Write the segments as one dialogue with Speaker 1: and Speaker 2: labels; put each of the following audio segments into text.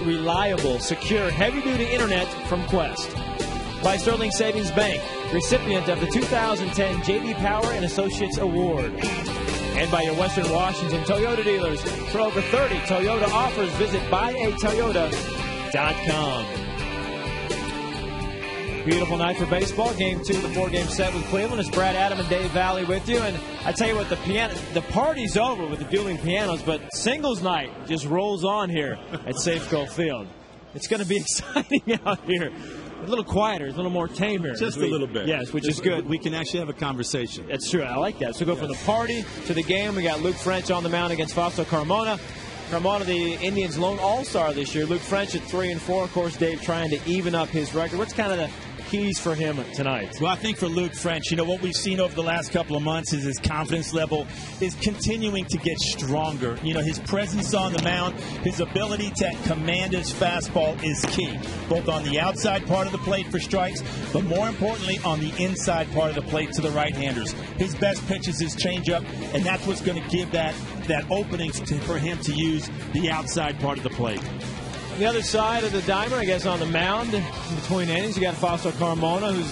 Speaker 1: Reliable, secure, heavy-duty internet from Quest. By Sterling Savings Bank, recipient of the 2010 J.D. Power and Associates Award. And by your Western Washington Toyota dealers. For over 30 Toyota offers, visit buyatoyota.com. Beautiful night for baseball. Game 2 of the 4-game set with Cleveland. It's Brad Adam and Dave Valley with you. And I tell you what, the party's over with the dueling pianos, but singles night just rolls on here at Safeco Field. It's going to be exciting out here. A little quieter, a little more tame here.
Speaker 2: Just a little bit.
Speaker 1: Yes, which is good.
Speaker 2: We can actually have a conversation.
Speaker 1: That's true. I like that. So go from the party to the game. We got Luke French on the mound against Fausto Carmona. Carmona, the Indians' lone all-star this year. Luke French at 3-4. Of course, Dave trying to even up his record. What's kind of the keys for him tonight?
Speaker 3: Well, I think for Luke French, what we've seen over the last couple of months is his confidence level is continuing to get stronger. His presence on the mound, his ability to command his fastball is key, both on the outside part of the plate for strikes, but more importantly on the inside part of the plate to the right-handers. His best pitch is his changeup, and that's what's going to give that opening for him to use the outside part of the plate.
Speaker 1: On the other side of the diamond, I guess on the mound, in between innings, you got Fausto Carmona, who's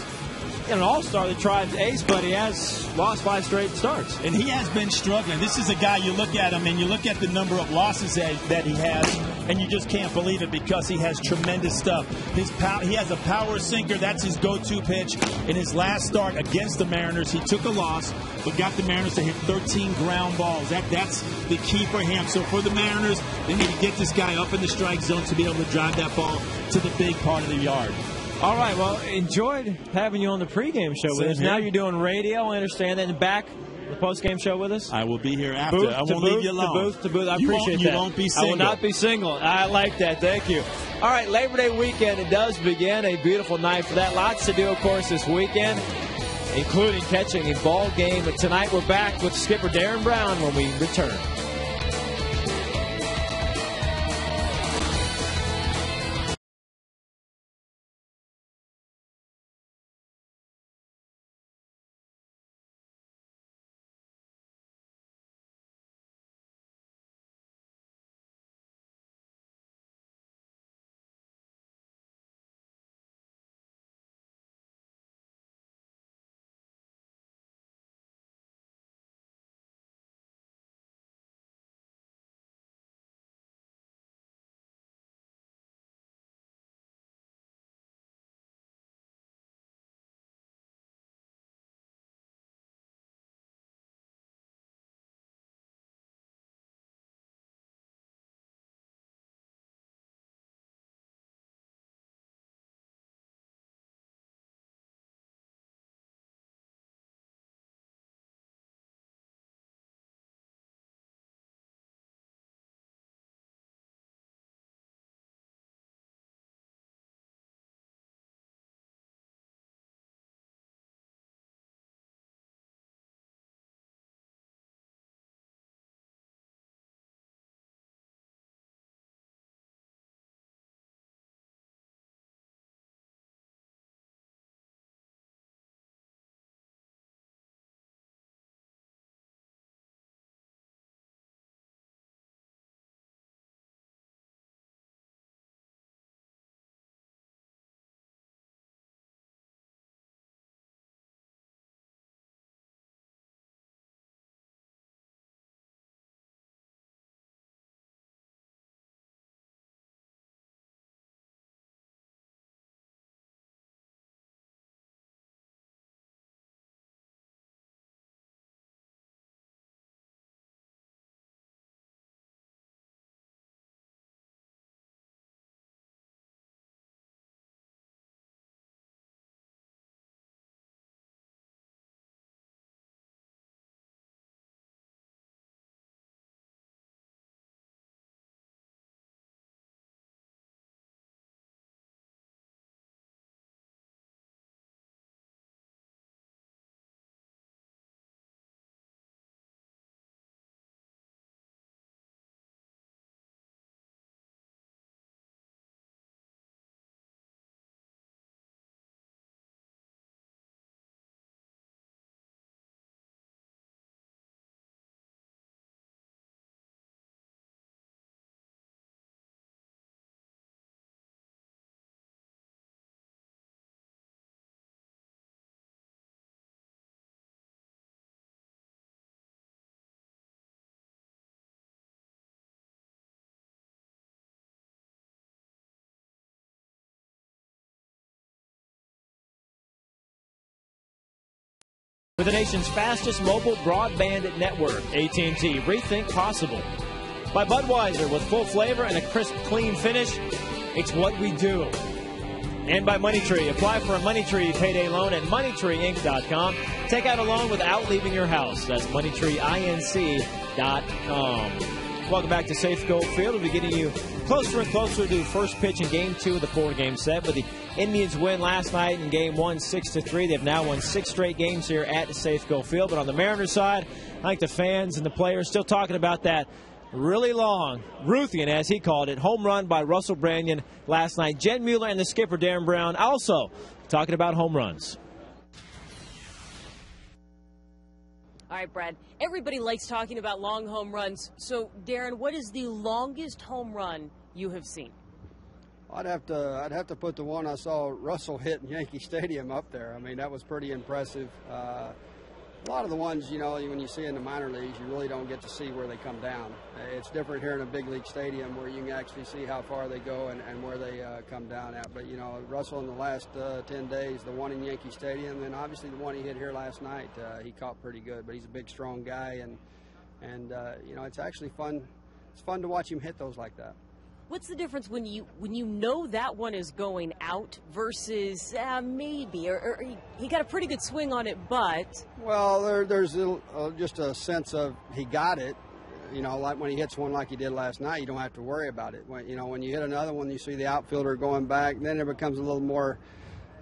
Speaker 1: an all-star, the Tribe's ace, but he has lost 5 straight starts.
Speaker 3: And he has been struggling. This is a guy, you look at him, and you look at the number of losses that he has, and you just can't believe it because he has tremendous stuff. He has a power sinker. That's his go-to pitch. In his last start against the Mariners, he took a loss, but got the Mariners to hit 13 ground balls. That's the key for him. So for the Mariners, they need to get this guy up in the strike zone to be able to drive that ball to the big part of the yard.
Speaker 1: All right, well, enjoyed having you on the pregame show with us. Now you're doing radio, I understand that, and back the postgame show with us?
Speaker 3: I will be here after.
Speaker 1: Booth
Speaker 3: I won't leave you alone.
Speaker 1: Booth to booth. I appreciate that.
Speaker 3: You won't be single.
Speaker 1: I will not be single. I like that. Thank you. All right, Labor Day weekend, it does begin. A beautiful night for that. Lots to do, of course, this weekend, including catching a ball game. But tonight we're back with skipper Darren Brown when we return. with the nation's fastest mobile broadband network, AT&T. Rethink possible. By Budweiser, with full flavor and a crisp, clean finish, it's what we do. And by Moneytree. Apply for a Moneytree payday loan at MoneyTreeInc.com. Take out a loan without leaving your house. That's MoneyTreeInc.com. Welcome back to Safeco Field. We'll be getting you closer and closer to first pitch in Game 2 of the 4-game set. But the Indians win last night in Game 1, 6-3. They've now won 6 straight games here at Safeco Field. But on the Mariners side, I think the fans and the players still talking about that really long, Ruthian, as he called it, home run by Russell Branyan last night. Jen Mueller and the skipper, Darren Brown, also talking about home runs.
Speaker 2: All right, Brad, everybody likes talking about long home runs. So, Darren, what is the longest home run you have seen?
Speaker 4: I'd have to put the one I saw Russell hit in Yankee Stadium up there. I mean, that was pretty impressive. A lot of the ones, you know, when you see in the minor leagues, you really don't get to see where they come down. It's different here in a big league stadium where you can actually see how far they go and where they come down at. But, you know, Russell in the last 10 days, the one in Yankee Stadium, and obviously the one he hit here last night, he caught pretty good. But he's a big, strong guy, and you know, it's actually fun. It's fun to watch him hit those like that.
Speaker 2: What's the difference when you know that one is going out versus maybe, or he got a pretty good swing on it, but?
Speaker 4: Well, there's just a sense of he got it. You know, like when he hits one like he did last night, you don't have to worry about it. When you hit another one, you see the outfielder going back, then it becomes a little more,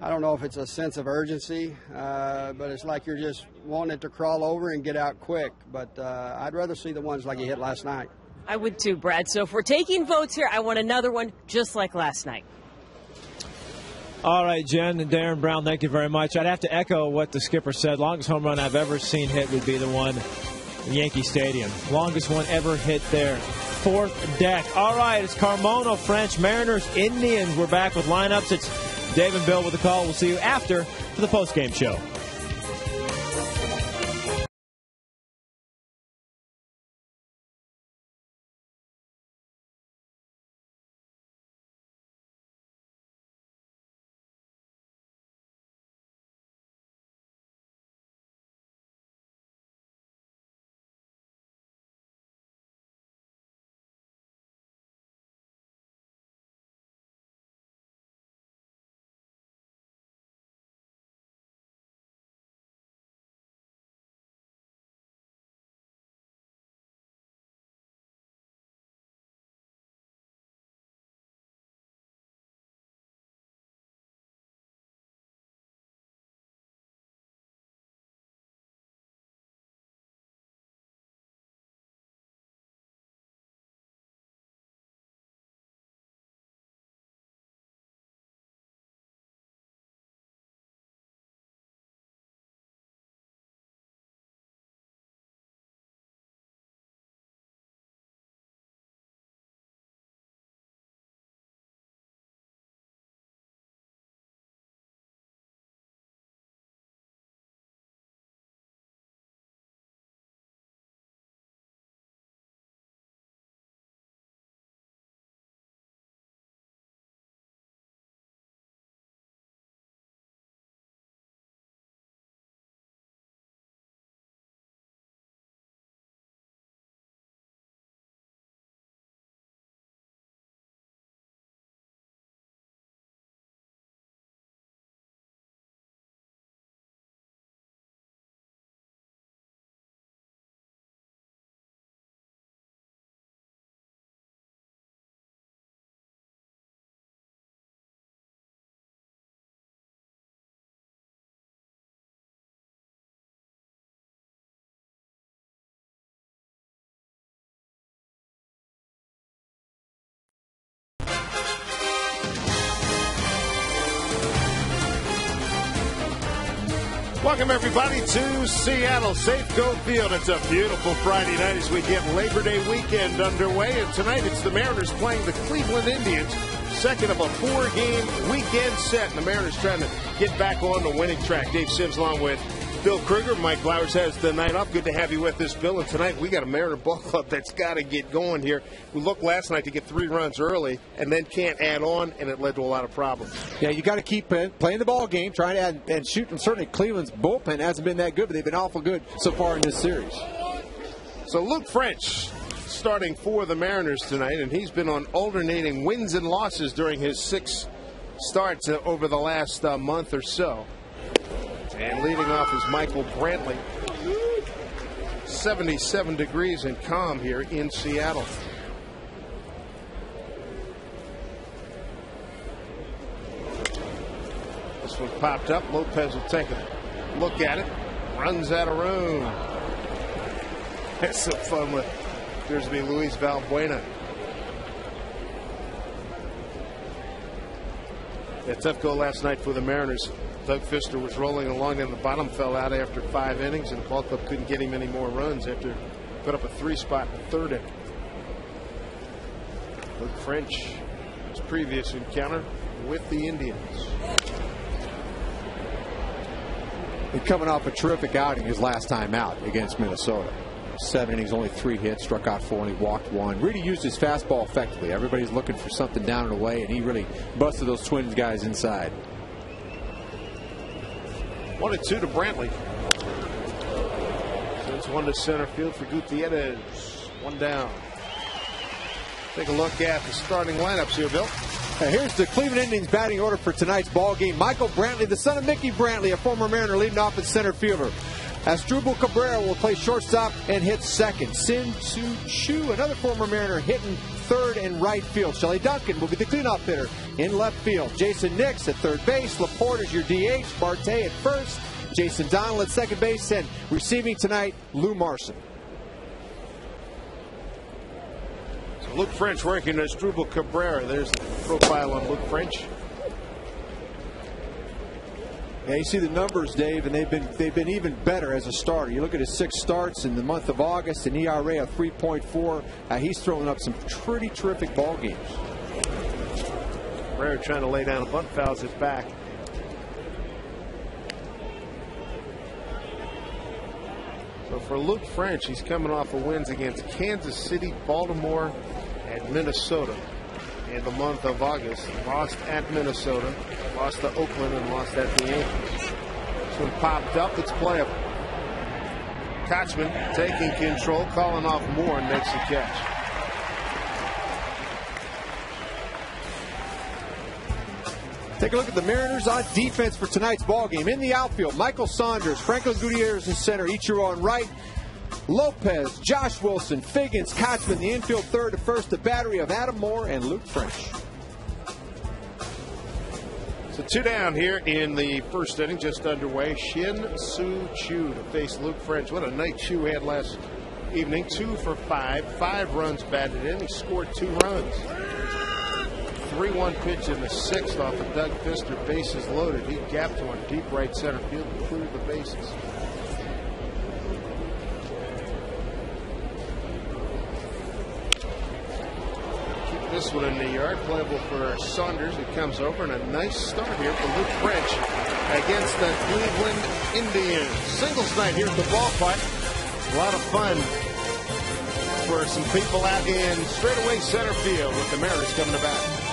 Speaker 4: I don't know if it's a sense of urgency, but it's like you're just wanting it to crawl over and get out quick. But I'd rather see the ones like he hit last night.
Speaker 2: I would too, Brad. So if we're taking votes here, I want another one just like last night.
Speaker 1: All right, Jen and Darren Brown, thank you very much. I'd have to echo what the skipper said. Longest home run I've ever seen hit would be the one in Yankee Stadium. Longest one ever hit there. Fourth deck. All right, it's Carmona, French, Mariners, Indians. We're back with lineups. It's Dave and Bill with the call. We'll see you after for the postgame show.
Speaker 5: Welcome, everybody, to Seattle Safeco Field. It's a beautiful Friday night as we get Labor Day weekend underway. And tonight it's the Mariners playing the Cleveland Indians, second of a 4-game weekend set. And the Mariners trying to get back on the winning track. Dave Sims along with Bill Kruger, Mike Flowers has the night off. Good to have you with us, Bill. And tonight we got a Mariner ball club that's got to get going here. We looked last night to get 3 runs early and then can't add on, and it led to a lot of problems.
Speaker 6: Yeah, you got to keep playing the ball game, trying to add and shoot. And certainly Cleveland's bullpen hasn't been that good, but they've been awful good so far in this series.
Speaker 5: So Luke French starting for the Mariners tonight, and he's been on alternating wins and losses during his 6 starts over the last month or so. And leading off is Michael Brantley. 77 degrees and calm here in Seattle. This one popped up. Lopez will take a look at it. Runs out of room. That's some fun with appears to be Luis Valbuena. A tough go last night for the Mariners. Doug Fister was rolling along and the bottom fell out after 5 innings, and the ball club couldn't get him any more runs after put up a 3-spot in the 3rd inning. Luke French, his previous encounter with the Indians.
Speaker 6: He's coming off a terrific outing his last time out against Minnesota. 7 innings, only 3 hits, struck out 4, and he walked 1. Really used his fastball effectively. Everybody's looking for something down and away, and he really busted those Twins guys inside.
Speaker 5: 1-2 to Brantley. Sends one to center field for Gutierrez. 1 down. Take a look at the starting lineups here, Bill.
Speaker 6: Here's the Cleveland Indians batting order for tonight's ball game. Michael Brantley, the son of Mickey Brantley, a former Mariner, leading off at center fielder. Asdrubal Cabrera will play shortstop and hit second. Sin Soo Chu, another former Mariner, hitting third and right field. Shelley Duncan will be the cleanup hitter in left field. Jason Nix at third base. Laporte is your DH. Barte at first. Jason Donald at second base. And receiving tonight, Lou Marson.
Speaker 5: So Luke French working as Asdrubal Cabrera. There's the profile on Luke French.
Speaker 6: Yeah, you see the numbers, Dave, and they've been even better as a starter. You look at his 6 starts in the month of August, an ERA of 3.4. He's throwing up some pretty terrific ball games.
Speaker 5: Cabrera trying to lay down a bunt, fouls it back. So for Luke French, he's coming off of wins against Kansas City, Baltimore, and Minnesota. In the month of August, lost at Minnesota, lost to Oakland, and lost at the Yankees. This one popped up. It's playable. Kochman taking control, calling off Moore, and makes the catch.
Speaker 6: Take a look at the Mariners on defense for tonight's ball game. In the outfield, Michael Saunders, Franco Gutierrez in center, Ichiro on right. Lopez, Josh Wilson, Figgins, Kochman, the infield third to first, the battery of Adam Moore and Luke French.
Speaker 5: So 2 down here in the 1st inning, just underway. Shin Soo Chu to face Luke French. What a night Chu had last evening. 2 for 5, 5 runs batted in. He scored 2 runs. 3-1 pitch in the 6th off of Doug Fister, bases loaded. He gapped one deep right center field and cleared the bases. This one in the yard, playable for Saunders. It comes over, and a nice start here for Luke French against the Cleveland Indians. Singles night here at the ballpark. A lot of fun for some people out in straightaway center field with the Mariners coming to bat.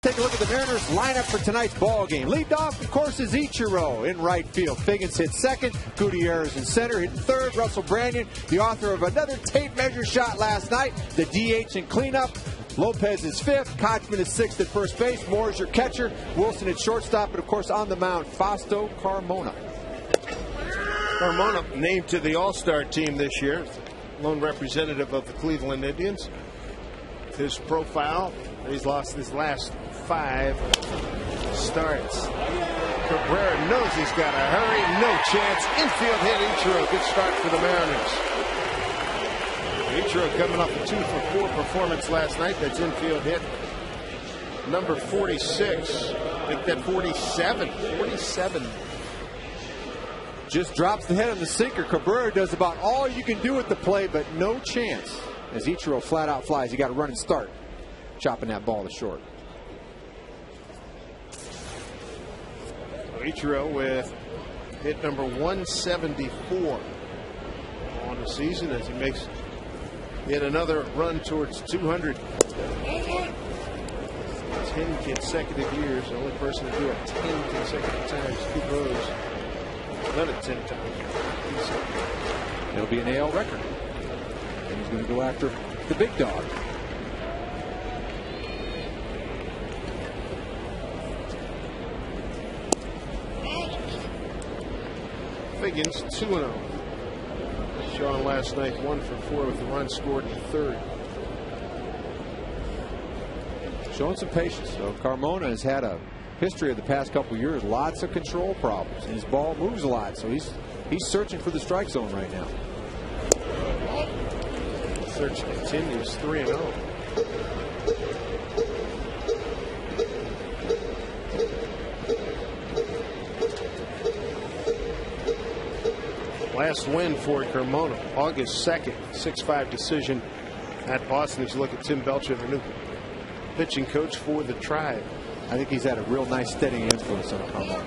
Speaker 6: Take a look at the Mariners lineup for tonight's ball game. Leading off, of course, is Ichiro in right field. Figgins hit second. Gutierrez in center. Hitting third. Russell Brandon, the author of another tape measure shot last night. The DH in cleanup. Lopez is fifth. Kochman is sixth at first base. Moore is your catcher. Wilson at shortstop. And, of course, on the mound, Fausto Carmona.
Speaker 5: Carmona named to the All-Star team this year. Lone representative of the Cleveland Indians. His profile, he's lost his last 5 starts. Cabrera knows he's got to hurry. No chance. Infield hit Ichiro. Good start for the Mariners. Ichiro coming off a 2-for-4 performance last night. That's infield hit number 46. I think that 47.
Speaker 6: Just drops the head on the sinker. Cabrera does about all you can do at the plate, but no chance. As Ichiro flat out flies, you got to run and start chopping that ball to short.
Speaker 5: Ichiro with hit number 174 on the season as he makes yet another run towards 200. 10 consecutive years. The only person to do it 10 consecutive times. Pete Rose done it 10 times.
Speaker 6: It'll be an AL record. And he's going to go after the big dog.
Speaker 5: Figgins 2-0. Sean last night 1-for-4 with the run scored in the third.
Speaker 6: Showing some patience. So Carmona has had a history of the past couple years, lots of control problems, and his ball moves a lot. So he's searching for the strike zone right now.
Speaker 5: Search continues. 3-0. Last win for Carmona, August 2nd, 6-5 decision at Boston. As you look at Tim Belcher, the new pitching coach for the Tribe.
Speaker 6: I think he's had a real nice steady influence on Carmona.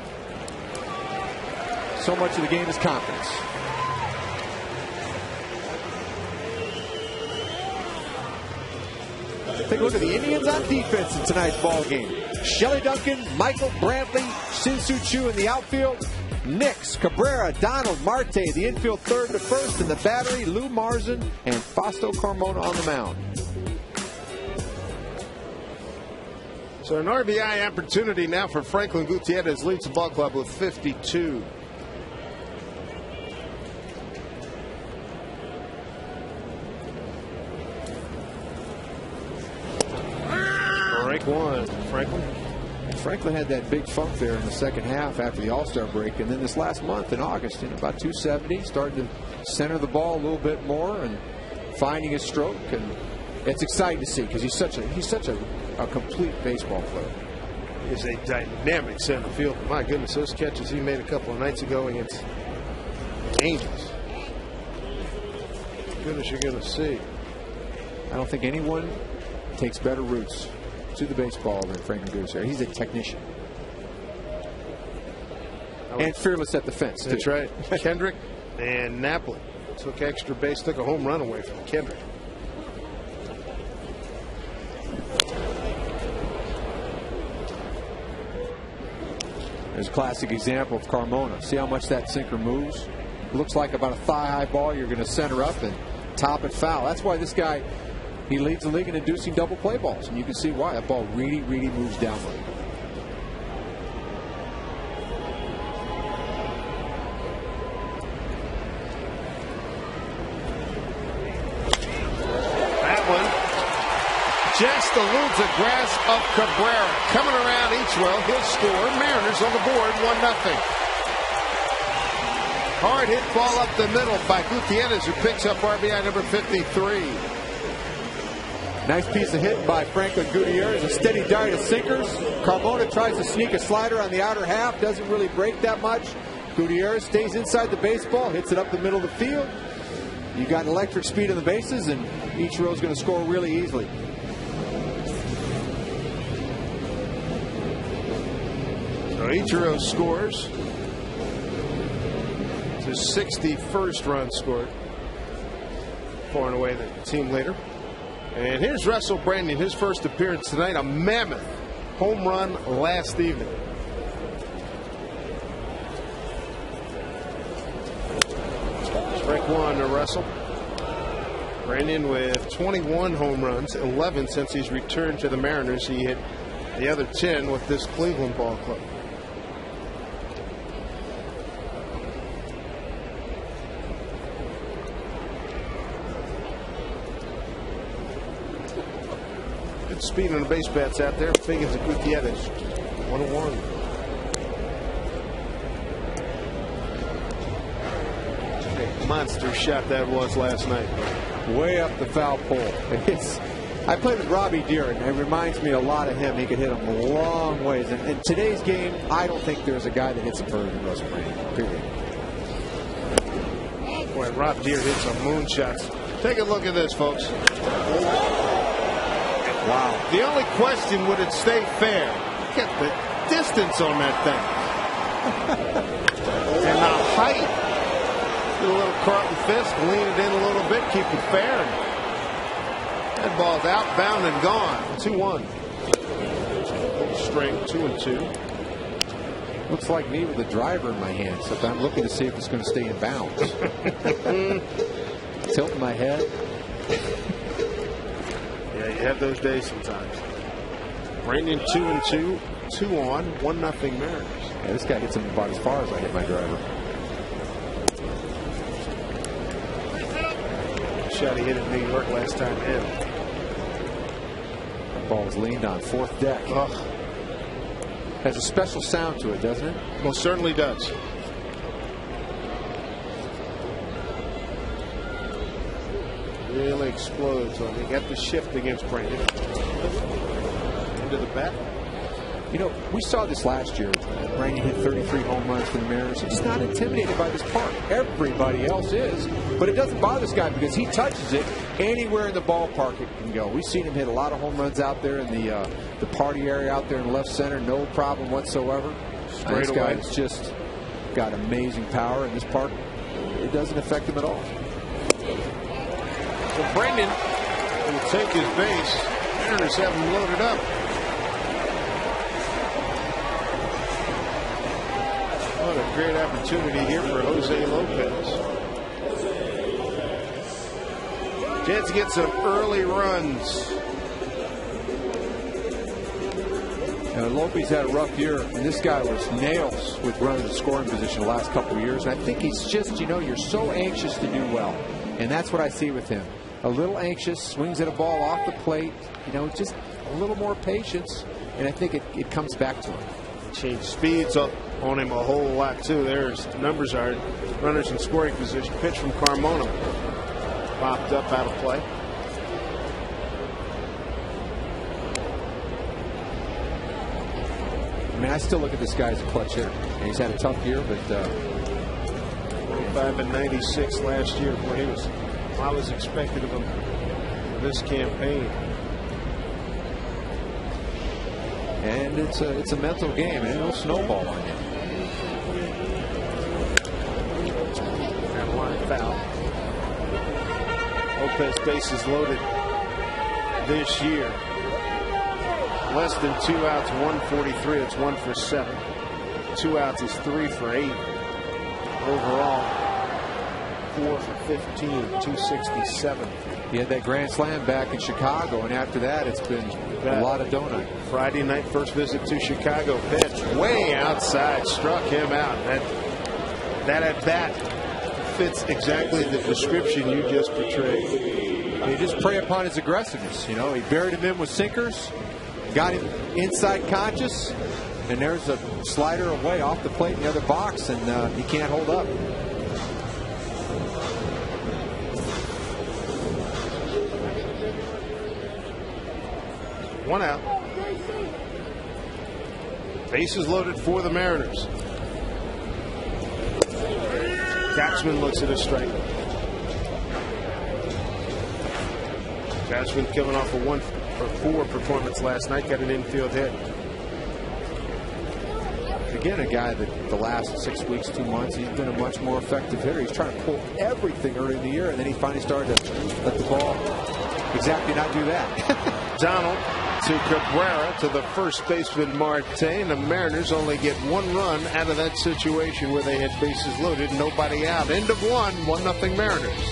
Speaker 6: So much of the game is confidence. Take a look at the Indians on defense in tonight's ball game. Shelley Duncan, Michael Brantley, Shin-Soo Choo in the outfield. Nix, Cabrera, Donald, Marte, the infield third to first, and the battery, Lou Marzin and Fausto Carmona on the mound.
Speaker 5: So an RBI opportunity now for Franklin Gutierrez, leads the ball club with 52. Break one,
Speaker 6: Franklin had that big funk there in the second half after the All-Star break, and then this last month in August, in about 270, starting to center the ball a little bit more and finding his stroke, and it's exciting to see because he's such a complete baseball player.
Speaker 5: He's a dynamic center fielder. My goodness, those catches he made a couple of nights ago against Angels. Goodness, you're going to see.
Speaker 6: I don't think anyone takes better roots to the baseball than Franklin Gutierrez. He's a technician. And fearless at the fence, too.
Speaker 5: That's right. Kendrick and Napoli took extra base, took a home run away from Kendrick.
Speaker 6: There's a classic example of Carmona. See how much that sinker moves? Looks like about a thigh-high ball. You're going to center up and top it foul. That's why this guy, he leads the league in inducing double play balls. And you can see why. That ball really, really moves downward.
Speaker 5: That one just eludes a grasp of Cabrera. Coming around Ichiro, he'll score. Mariners on the board, 1-0. Hard hit ball up the middle by Gutierrez, who picks up RBI number 53.
Speaker 6: Nice piece of hit by Franklin Gutierrez. A steady dart of sinkers. Carmona tries to sneak a slider on the outer half. Doesn't really break that much. Gutierrez stays inside the baseball, hits it up the middle of the field. You got electric speed on the bases, and Ichiro's going to score really easily.
Speaker 5: So Ichiro scores. It's his 61st run scored. Far and away the team leader. And here's Russell Brandon, his first appearance tonight. A mammoth home run last evening. Strike one to Russell. Brandon with 21 home runs, 11 since he's returned to the Mariners. He hit the other 10 with this Cleveland ball club. Good speed on the base bats out there. Figgins and Gutierrez. 1-1. Monster shot that was last night.
Speaker 6: Way up the foul pole. I played with Robbie Deere, and it reminds me a lot of him. He could hit them long ways. And in today's game, I don't think there's a guy that hits them further than Russell Brandon. Period.
Speaker 5: Boy, Rob Deere hit some moonshots. Take a look at this, folks.
Speaker 6: Wow.
Speaker 5: The only question, would it stay fair? Look at the distance on that thing. And the height. A little Carlton Fisk, lean it in a little bit, keep it fair. And that ball's outbound and gone. 2-1. String 2-2.
Speaker 6: Looks like me with a driver in my hand, so I'm looking to see if it's going to stay in bounds. Tilting my head.
Speaker 5: Yeah, you have those days sometimes. Brandon 2-2, 2 on, 1-0 Mariners.
Speaker 6: Yeah, this guy hits him about as far as I hit my driver.
Speaker 5: Shot he hit in New York last time in.
Speaker 6: That ball was leaned on fourth deck.
Speaker 5: Ugh.
Speaker 6: Has a special sound to it, doesn't it?
Speaker 5: Most certainly does. Really explodes on him. He got the shift against Brandon. Into the bat.
Speaker 6: You know, we saw this last year. Brandon hit 33 home runs for the Mariners. He's not intimidated by this park. Everybody else is. But it doesn't bother this guy because he touches it anywhere in the ballpark it can go. We've seen him hit a lot of home runs out there in the party area out there in left center. No problem whatsoever. This guy's just got amazing power in this park. It doesn't affect him at all.
Speaker 5: So Brandon will take his base. Mariners have him loaded up. What a great opportunity here for Jose Lopez. Chance to get some early runs.
Speaker 6: Now, Lopez had a rough year, and this guy was nails with running the scoring position the last couple of years. And I think he's just, you know, you're so anxious to do well. And that's what I see with him. A little anxious, swings at a ball off the plate, you know, just a little more patience. And I think it comes back to him.
Speaker 5: Change speeds up on him a whole lot, too. There's numbers are runners in scoring position. Pitch from Carmona. Popped up out of play.
Speaker 6: I mean, I still look at this guy as a clutch hitter. And he's had a tough year, but
Speaker 5: 45 and 96 last year. Boy, I was expected of him for this campaign.
Speaker 6: And it's a mental game, and it'll snowball on you.
Speaker 5: That line foul. Lopez bases loaded this year. Less than 2 outs, 143. It's 1 for 7. 2 outs is 3 for 8. Overall, 4 for 15, 267.
Speaker 6: He had that grand slam back in Chicago, and after that, it's been a lot of donut.
Speaker 5: Friday night, first visit to Chicago. Pitch way outside, struck him out. That at bat fits exactly the description you just portrayed.
Speaker 6: You just prey upon his aggressiveness. You know, he buried him in with sinkers, got him inside conscious, and there's a slider away off the plate in the other box, and he can't hold up.
Speaker 5: One out. Bases loaded for the Mariners. Gatzman looks at a strike. Gatzman coming off a 1 for 4 performance last night, got an infield hit.
Speaker 6: Again, a guy that the last 6 weeks, 2 months, he's been a much more effective hitter. He's trying to pull everything early in the year, and then he finally started to let the ball exactly not do that.
Speaker 5: Donald to Cabrera to the first baseman Marte, and the Mariners only get 1 run out of that situation where they had bases loaded, nobody out. End of 1-0 Mariners.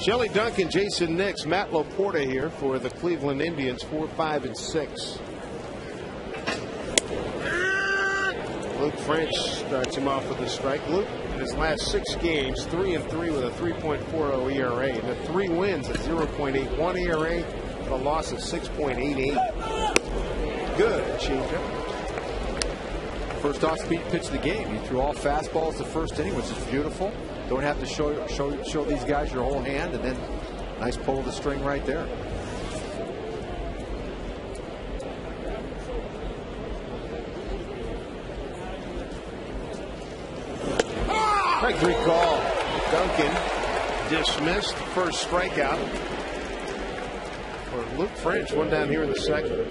Speaker 5: Shelley Duncan, Jason Nix, Matt Laporta here for the Cleveland Indians, 4, 5, and 6. Luke French starts him off with a strike. Luke, in his last 6 games, 3-3 with a 3.40 ERA. And the 3 wins at 0.81 ERA, a loss of 6.88. Good changeup.
Speaker 6: First off-speed pitch of the game. He threw all fastballs the first inning, which is beautiful. Don't have to show these guys your whole hand, and then nice pull of the string right there.
Speaker 5: Strike 3 call. Duncan dismissed. First strikeout for Luke French. One down here in the second.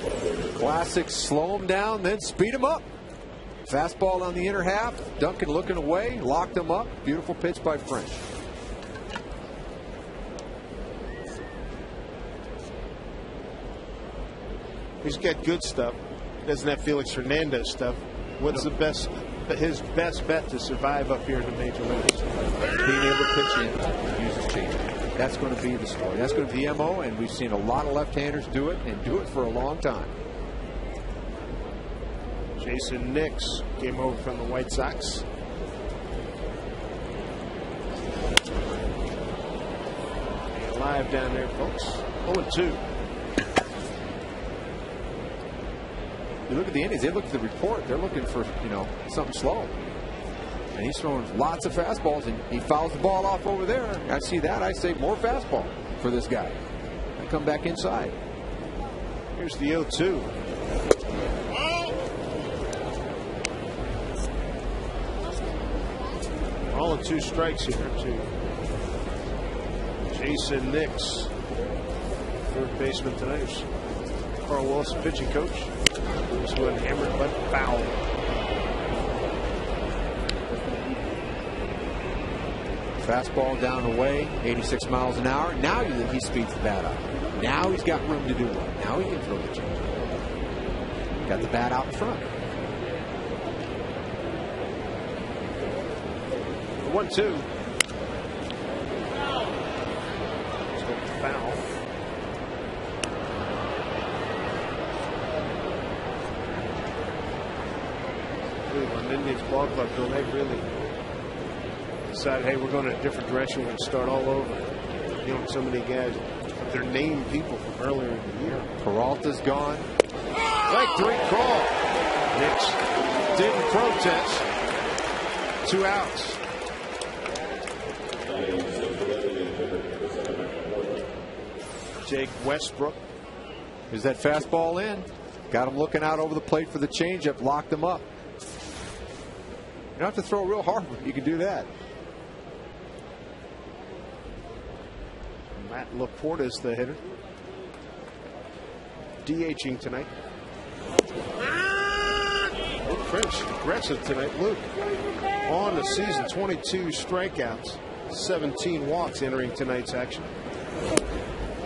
Speaker 6: Classic, slow him down, then speed him up. Fastball on the inner half. Duncan looking away, locked him up. Beautiful pitch by French.
Speaker 5: He's got good stuff. Doesn't have Felix Hernandez stuff. What's his best bet to survive up here in the major leagues?
Speaker 6: Being able to pitch in and use his changeup. That's going to be the story. That's going to be the MO, and we've seen a lot of left-handers do it and do it for a long time.
Speaker 5: Jason Nix came over from the White Sox. Alive down there, folks. 0-2.
Speaker 6: You look at the Indians, they look at the report. They're looking for, something slow. And he's throwing lots of fastballs, and he fouls the ball off over there. I see that. I say more fastball for this guy. I come back inside.
Speaker 5: Here's the 0-2. All of 2 strikes here to Jason Nix, third baseman tonight. Carl Wilson, pitching coach. This one hammered but foul.
Speaker 6: Fastball down and away, 86 miles an hour. Now he speeds the bat up. Now he's got room to do one. Now he can throw the changeup. Got the bat out in front.
Speaker 5: 1-2. Foul. Cleveland Indians ball club, they've really decided, hey, we're going in a different direction. We're going to start all over. You know, so many guys, they're named people from earlier in the year.
Speaker 6: Peralta's gone.
Speaker 5: Strike 3 call. Knicks didn't protest. 2 outs. Jake Westbrook.
Speaker 6: Is that fastball in? Got him looking out over the plate for the changeup. Locked him up. You don't have to throw real hard, but you can do that.
Speaker 5: Matt Laporte is the hitter. DHing tonight. Luke French aggressive tonight. Luke on the season, 22 strikeouts, 17 walks entering tonight's action.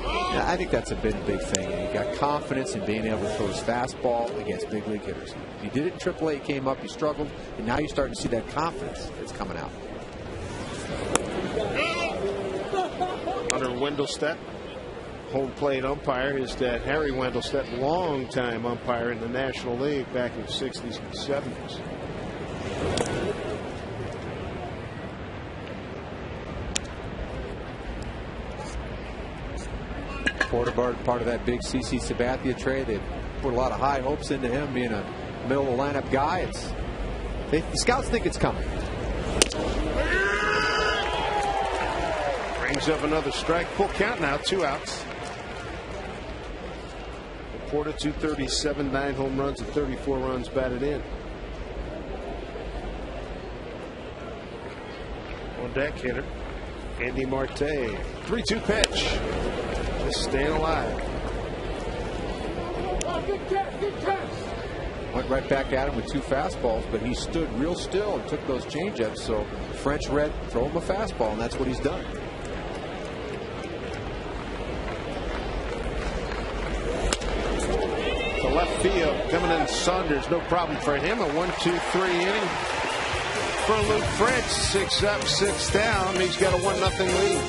Speaker 6: Yeah, I think that's a big thing. He got confidence in being able to throw his fastball against big league hitters. He did it in AAA, he came up, he struggled, and now you're starting to see that confidence that's coming out.
Speaker 5: Hunter Wendelstedt, home plate umpire. His dad, Harry Wendelstedt, longtime umpire in the National League back in the 60s and 70s.
Speaker 6: Porter, part of that big CC Sabathia trade. They put a lot of high hopes into him being a middle of the lineup guy. The scouts think it's coming.
Speaker 5: Brings up another strike. Full count now. 2 outs. Porter 237, 9 home runs and 34 runs batted in. On deck hitter Andy Marte. 3-2 pitch. Just staying alive.
Speaker 6: Went right back at him with 2 fastballs, but he stood real still and took those changeups. So French read, throw him a fastball, and that's what he's done.
Speaker 5: To left field, coming in Saunders, no problem for him. A 1-2-3 inning for Luke French. 6 up, 6 down. He's got a 1-0 lead.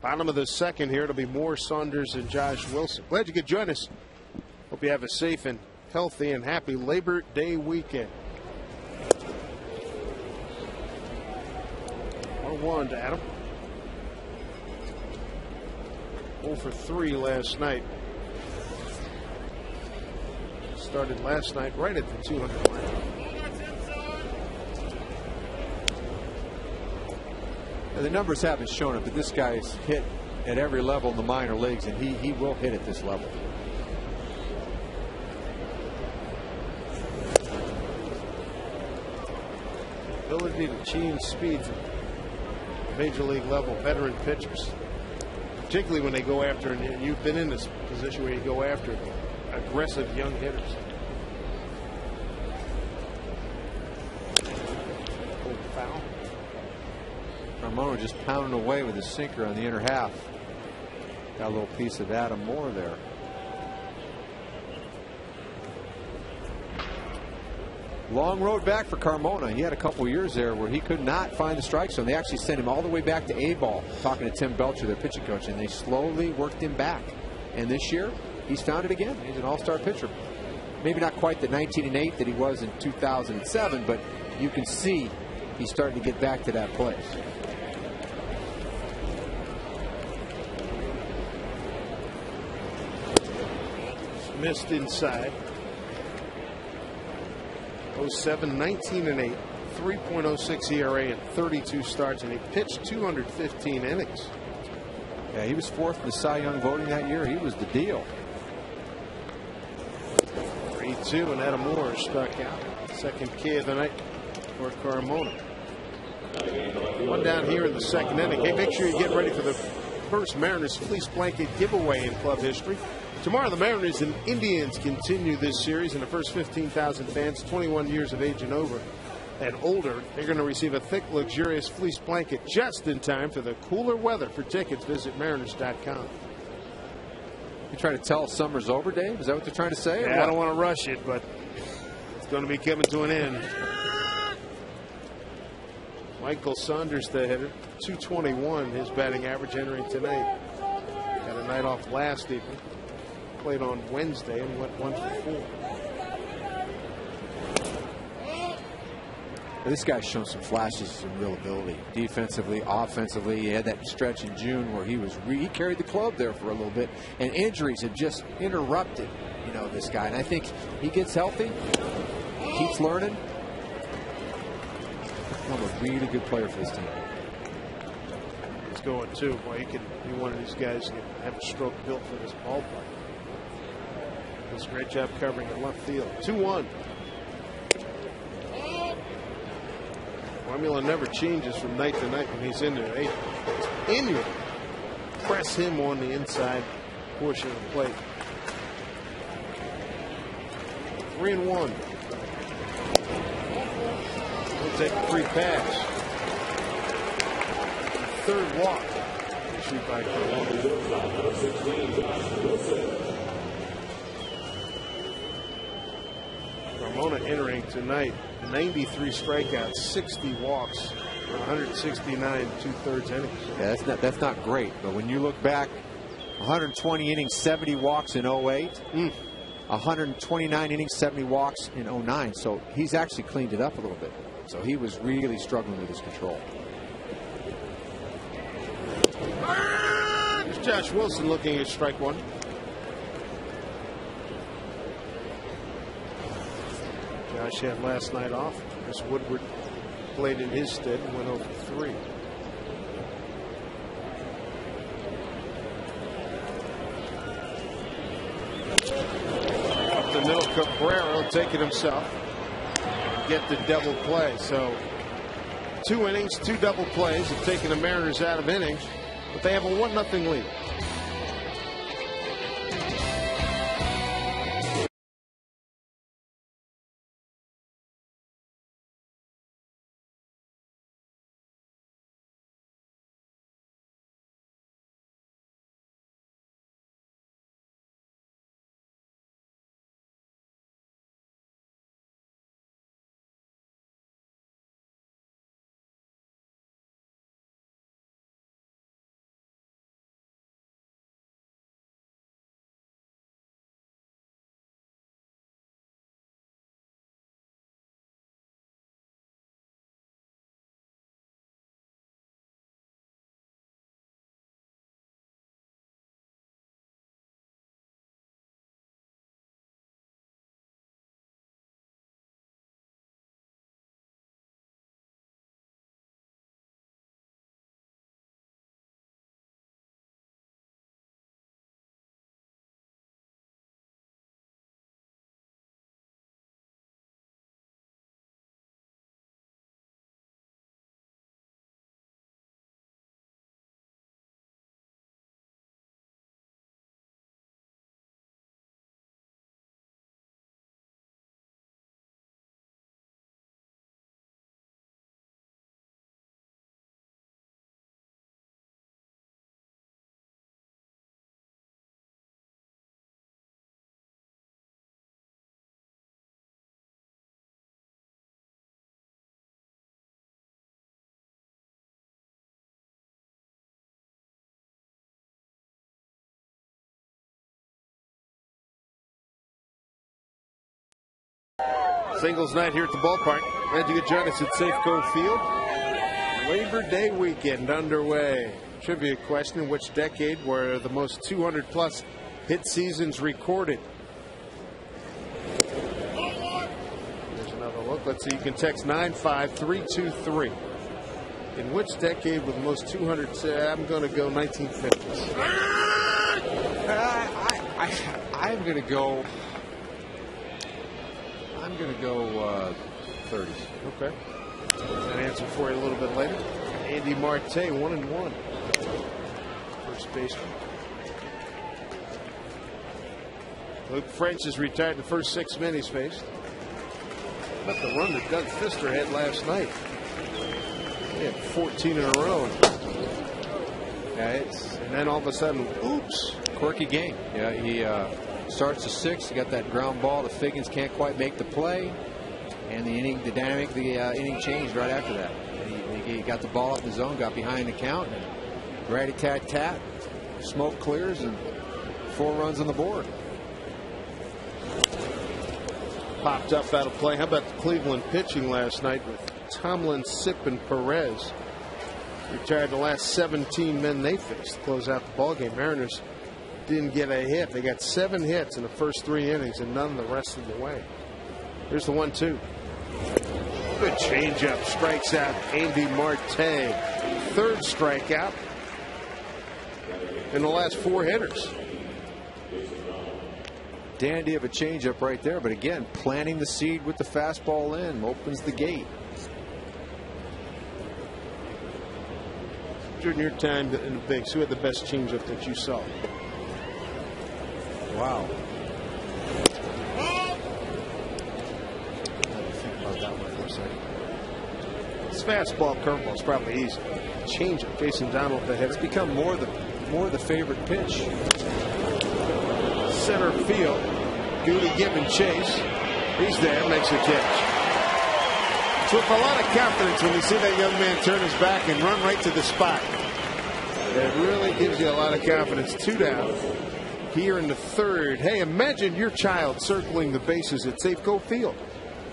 Speaker 5: Bottom of the second here. It'll be Moore, Saunders, and Josh Wilson. Glad you could join us. Hope you have a safe and healthy and happy Labor Day weekend. 1-1 to Adam. 0 for 3 last night. Started last night right at the 200 line.
Speaker 6: The numbers haven't shown it, but this guy's hit at every level in the minor leagues, and he will hit at this level.
Speaker 5: Ability to change speeds at major league level, veteran pitchers, particularly when they go after, and you've been in this position where you go after aggressive young hitters. Foul.
Speaker 6: Carmona just pounding away with his sinker on the inner half. Got a little piece of Adam Moore there. Long road back for Carmona. He had a couple years there where he could not find the strike zone. They actually sent him all the way back to A-ball, talking to Tim Belcher, their pitching coach, and they slowly worked him back. And this year, he's found it again. He's an all-star pitcher. Maybe not quite the 19-8 that he was in 2007, but you can see he's starting to get back to that place.
Speaker 5: Missed inside. 07, 19-8, 3.06 ERA in 32 starts, and he pitched 215 innings.
Speaker 6: Yeah, he was fourth in the Cy Young voting that year. He was the deal.
Speaker 5: 3-2, and Adam Moore struck out. Second K of the night for Carmona. One down here in the second inning. Hey, make sure you get ready for the first Mariners fleece blanket giveaway in club history. Tomorrow, the Mariners and Indians continue this series, and the first 15,000 fans, 21 years of age and over and older, they're going to receive a thick, luxurious fleece blanket just in time for the cooler weather. For tickets, visit mariners.com.
Speaker 6: You trying to tell summer's over, Dave? Is that what they're trying to say?
Speaker 5: Yeah, I don't want to rush it, but it's going to be coming to an end. Michael Saunders, the hitter, 221, his batting average entering tonight. Had a night off last evening. Played on Wednesday and went 1 for 4.
Speaker 6: This guy's shown some flashes of some real ability, defensively, offensively. He had that stretch in June where he carried the club there for a little bit, and injuries have just interrupted, this guy. And I think he gets healthy, keeps learning. I'm a really good player for this team.
Speaker 5: He's going too. Boy, he could be one of these guys that have a stroke built for this ballpark. Does a great job covering in left field. 2-1. Formula never changes from night to night when he's in there. They continually press him on the inside portion of the plate. 3-1. He'll take a free pass. Third walk. Shoot by Carmona entering tonight, 93 strikeouts, 60 walks, 169 2/3 innings.
Speaker 6: Yeah, that's not great, but when you look back, 120 innings, 70 walks in 08, 129 innings, 70 walks in 09. So he's actually cleaned it up a little bit. So he was really struggling with his control.
Speaker 5: There's Josh Wilson looking at strike one. Josh had last night off. Chris Woodward played in his stead and went over 3. Up the middle, Cabrera will take it himself. Get the double play. So 2 innings, 2 double plays have taken the Mariners out of innings, but they have a 1-0 lead. Singles night here at the ballpark. Glad you could join us at Safeco Field. Labor Day weekend underway. Trivia question: which decade were the most 200-plus hit seasons recorded? There's another look. Let's see. You can text 95323. In which decade were the most 200? I'm going to go 1950s.
Speaker 6: I'm going to go. 30s.
Speaker 5: Okay. An answer for you a little bit later. Andy Marte, 1-1. First baseman. Luke French is retired the first 6 men he's faced. But the run that Doug Fister had last night. He had 14 in a row.
Speaker 6: Yeah,
Speaker 5: and then all of a sudden, oops.
Speaker 6: Quirky game. Yeah, he starts to 6. He got that ground ball. The Figgins can't quite make the play. And the inning changed right after that. He got the ball up the zone, got behind the count, and rat-a-tat-tat, smoke clears, and 4 runs on the board.
Speaker 5: Popped up out of play. How about the Cleveland pitching last night with Tomlin, Sipp, and Perez? Retired the last 17 men they faced to close out the ballgame. Mariners didn't get a hit. They got 7 hits in the first 3 innings and none the rest of the way. Here's the 1-2. Good changeup. Strikes out Andy Marte. 3rd strikeout in the last 4 hitters.
Speaker 6: Dandy of a changeup right there. But again, planting the seed with the fastball in opens the gate.
Speaker 5: During your time in the bigs, who had the best changeup that you saw?
Speaker 6: Wow.
Speaker 5: This fastball curveball is probably easy. Changeup, Jason Donald the hitter.
Speaker 6: It's become more the favorite pitch.
Speaker 5: Center field. Goody giving chase. He's there, makes a catch. So with a lot of confidence when you see that young man turn his back and run right to the spot. It really gives you a lot of confidence. 2 down here in the 3rd. Hey, imagine your child circling the bases at Safeco Field.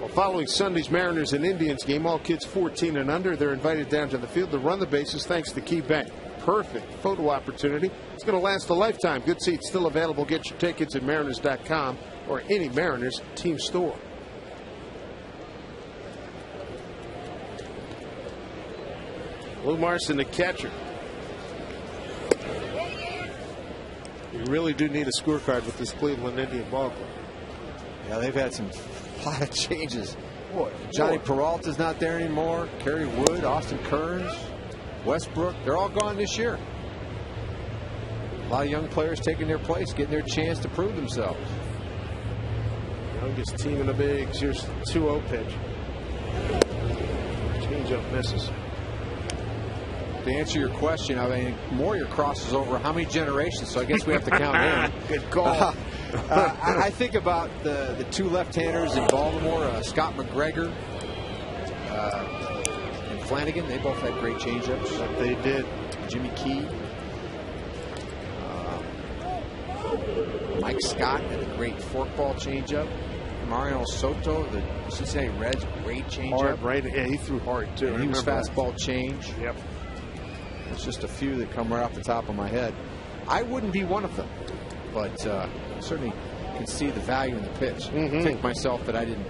Speaker 5: Well, following Sunday's Mariners and Indians game, all kids 14 and under, they're invited down to the field to run the bases thanks to Key Bank. Perfect photo opportunity. It's going to last a lifetime. Good seats still available. Get your tickets at Mariners.com or any Mariners team store. Lou Marson, the catcher. You really do need a scorecard with this Cleveland Indian ball club.
Speaker 6: Yeah, they've had a lot of changes. Boy, Johnny Peralta's not there anymore. Kerry Wood, Austin Kearns, Westbrook, they're all gone this year. A lot of young players taking their place, getting their chance to prove themselves.
Speaker 5: Youngest team in the bigs. Here's the 2-0 pitch. Changeup misses.
Speaker 6: To answer your question, I mean, Moyer crosses over how many generations? So I guess we have to count him.
Speaker 5: Good call.
Speaker 6: I think about the 2 left-handers in Baltimore, Scott McGregor and Flanagan. They both had great changeups.
Speaker 5: They did.
Speaker 6: Jimmy Key. Mike Scott had a great forkball changeup. Mariano Soto, the Cincinnati Reds, great changeup.
Speaker 5: Hard, right? Yeah, he threw hard too.
Speaker 6: And he was fastball change.
Speaker 5: Yep.
Speaker 6: It's just a few that come right off the top of my head. I wouldn't be one of them, but certainly can see the value in the pitch. I think myself that I didn't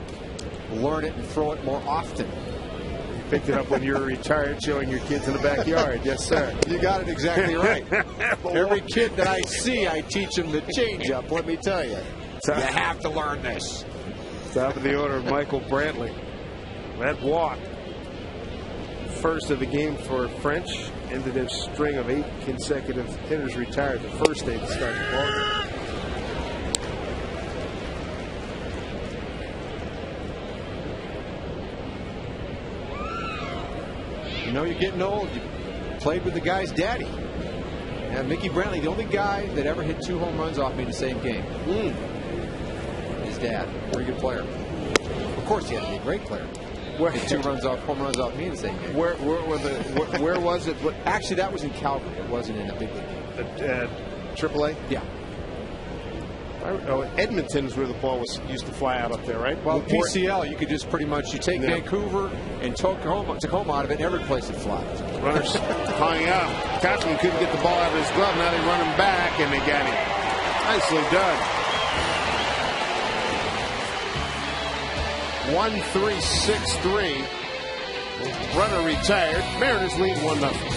Speaker 6: learn it and throw it more often.
Speaker 5: You picked it up when you were retired, showing your kids in the backyard. Yes, sir.
Speaker 6: You got it exactly right. Every kid that I see, I teach them the changeup. Let me tell you, you have to learn this.
Speaker 5: Top of the order, Michael Brantley. That walk, first of the game for French, ended his string of 8 consecutive hitters retired. The first 8 to start the ballgame.
Speaker 6: You know, you're getting old. You played with the guy's daddy. And Mickey Brantley, the only guy that ever hit 2 home runs off me in the same game. His dad, very good player. Of course, he had to be a great player. Hit 2 home runs off me in the same game.
Speaker 5: Where was it?
Speaker 6: Actually, that was in Calgary. It wasn't in a big league.
Speaker 5: AAA?
Speaker 6: Yeah.
Speaker 5: Edmonton's where the ball used to fly out up there, right?
Speaker 6: Well, PCL, you could just pretty much take Vancouver and Tacoma out of it, and every place it flies.
Speaker 5: Runners calling out. Koskinen couldn't get the ball out of his glove. Now they run him back, and they got him. Nicely done. 1-3-6-3. Runner retired. Mariners lead 1-0.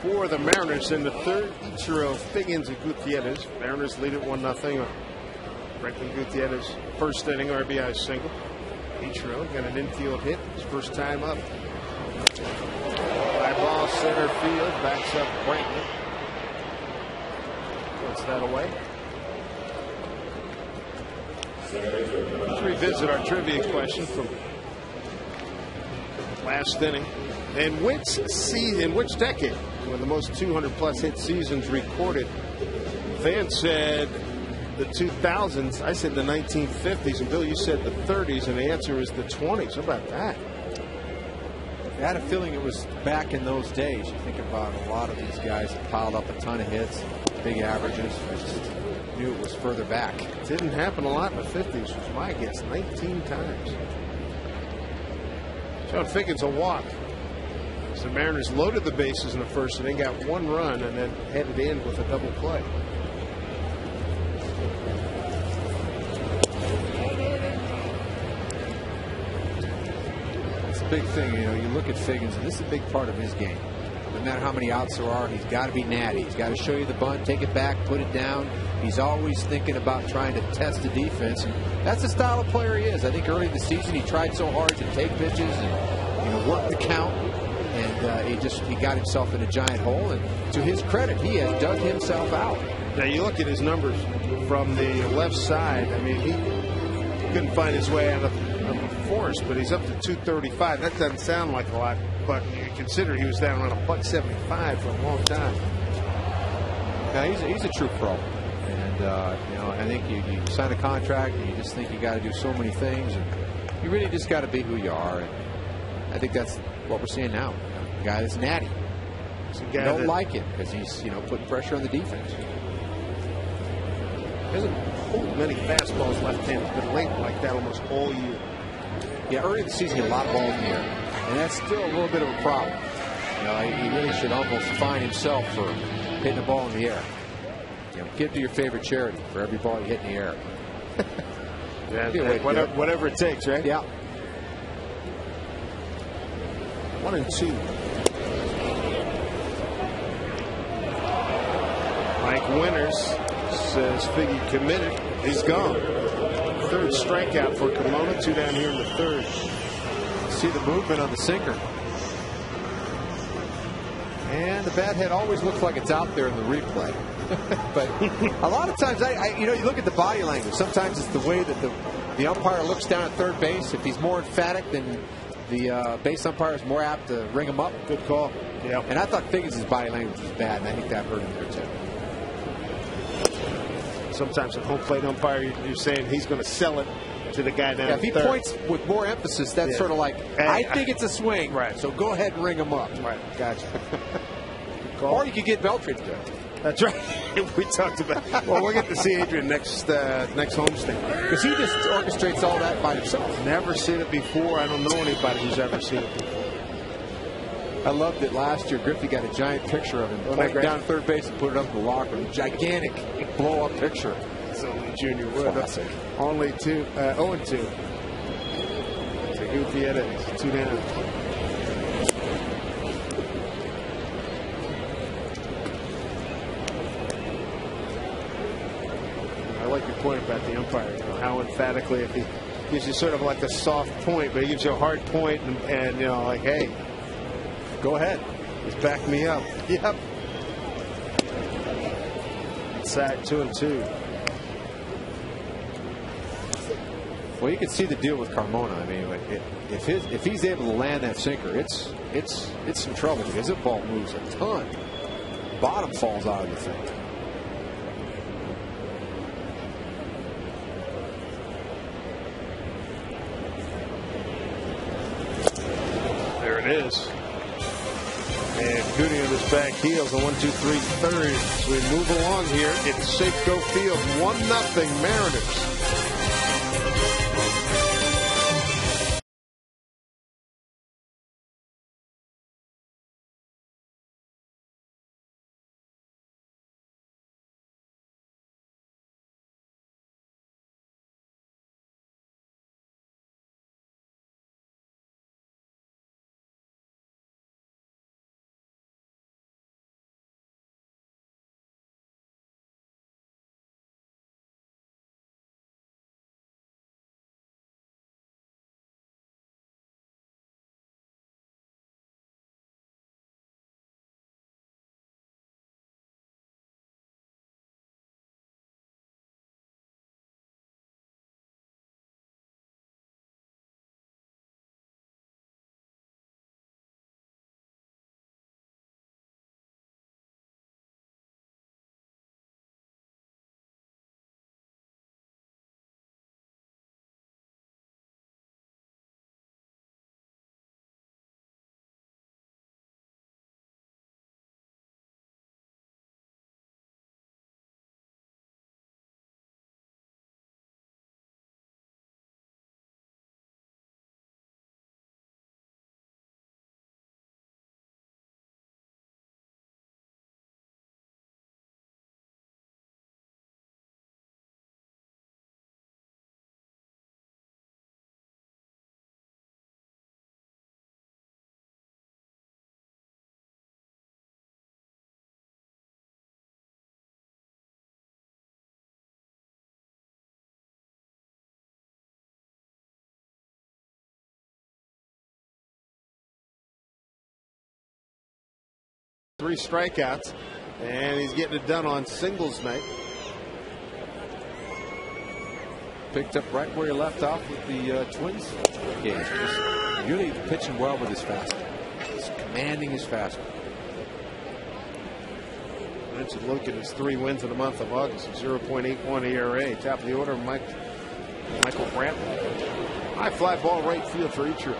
Speaker 5: For the Mariners in the third, Ichiro, Figgins, and Gutierrez. Mariners lead it 1-0. Franklin Gutierrez, first inning RBI single. Ichiro got an infield hit, his first time up. High ball, center field, backs up Franklin. Puts that away. Let's revisit our trivia question from last inning. In which season, which decade, when the most 200-plus hit seasons recorded? Van said the 2000s. I said the 1950s. And Bill, you said the 30s, and the answer is the 20s. How about that?
Speaker 6: I had a feeling it was back in those days. You think about a lot of these guys that piled up a ton of hits, big averages. I just knew it was further back.
Speaker 5: It didn't happen a lot in the 50s, was my guess. 19 times. John Figgins a walk. So the Mariners loaded the bases in the first inning, got one run, and then headed in with a double play.
Speaker 6: It's a big thing, you know. You look at Figgins, and this is a big part of his game. No matter how many outs there are, he's got to be natty. He's got to show you the bunt, take it back, put it down. He's always thinking about trying to test the defense, and that's the style of player he is. I think early in the season he tried so hard to take pitches and work the count. And he got himself in a giant hole, and to his credit, he has dug himself out.
Speaker 5: Now you look at his numbers from the left side. I mean, he couldn't find his way out of the forest, but he's up to 235. That doesn't sound like a lot, but you consider he was down around $175 for a long time.
Speaker 6: Now he's a true pro, and I think you sign a contract and you just think you got to do so many things, and you really just got to be who you are. And I think that's what we're seeing now. A guy that's natty. You don't like it because he's putting pressure on the defense.
Speaker 5: Hasn't pulled many fastballs left-handed, been late like that almost all year.
Speaker 6: Yeah, early in the season, he had a lot of balls in the air, and that's still a little bit of a problem. He really should almost fine himself for hitting a ball in the air. Give to your favorite charity for every ball you hit in the air.
Speaker 5: Whatever it takes, right?
Speaker 6: Yeah.
Speaker 5: 1-2. Winters says Figgy committed. He's gone. Third strikeout for Carmona. 2 down here in the third.
Speaker 6: See the movement on the sinker. And the bat head always looks like it's out there in the replay. But a lot of times, you look at the body language. Sometimes it's the way that the umpire looks down at third base. If he's more emphatic, then the base umpire is more apt to ring him up.
Speaker 5: Good call. Yeah.
Speaker 6: And I thought Figgins' body language was bad, and I think that hurt him there too.
Speaker 5: Sometimes a home plate umpire, you're saying he's going to sell it to the guy down
Speaker 6: if he
Speaker 5: third.
Speaker 6: points with more emphasis, that's sort of like, I think it's a swing.
Speaker 5: Right.
Speaker 6: So go ahead and ring him up.
Speaker 5: Right.
Speaker 6: Gotcha. Or you could get Beltran to do it.
Speaker 5: That's right. We talked about. Well, we'll get to see Adrian next homestand
Speaker 6: because he just orchestrates all that by himself.
Speaker 5: Never seen it before. I don't know anybody who's ever seen it before.
Speaker 6: I loved it last year. Griffey got a giant picture of him playing down third base and put it up in the locker room. Gigantic blow-up picture.
Speaker 5: It's only Junior Wood.
Speaker 6: Classic.
Speaker 5: Only 0-2. It's a goofy edit. 2 down. I like your point about the umpire. How emphatically, if he gives you sort of like a soft point, but he gives you a hard point, and like, hey, go ahead, just back me up. Yep. Inside 2-2.
Speaker 6: Well, you can see the deal with Carmona. I mean, if he's able to land that sinker, it's some trouble because the ball moves a ton. Bottom falls out of the thing.
Speaker 5: There it is. And Cooney on his back heels, a 1-2-3 third. As we move along here, it's Safeco Field, 1-0 Mariners. Three strikeouts, and he's getting it done on singles night.
Speaker 6: Picked up right where he left off with the Twins game. Just really pitching well with his fastball. He's commanding his fastball.
Speaker 5: Mentioned Luke in his 3 wins in the month of August, 0.81 ERA. Top of the order, Michael Brantley. High fly ball right field for Ichiro.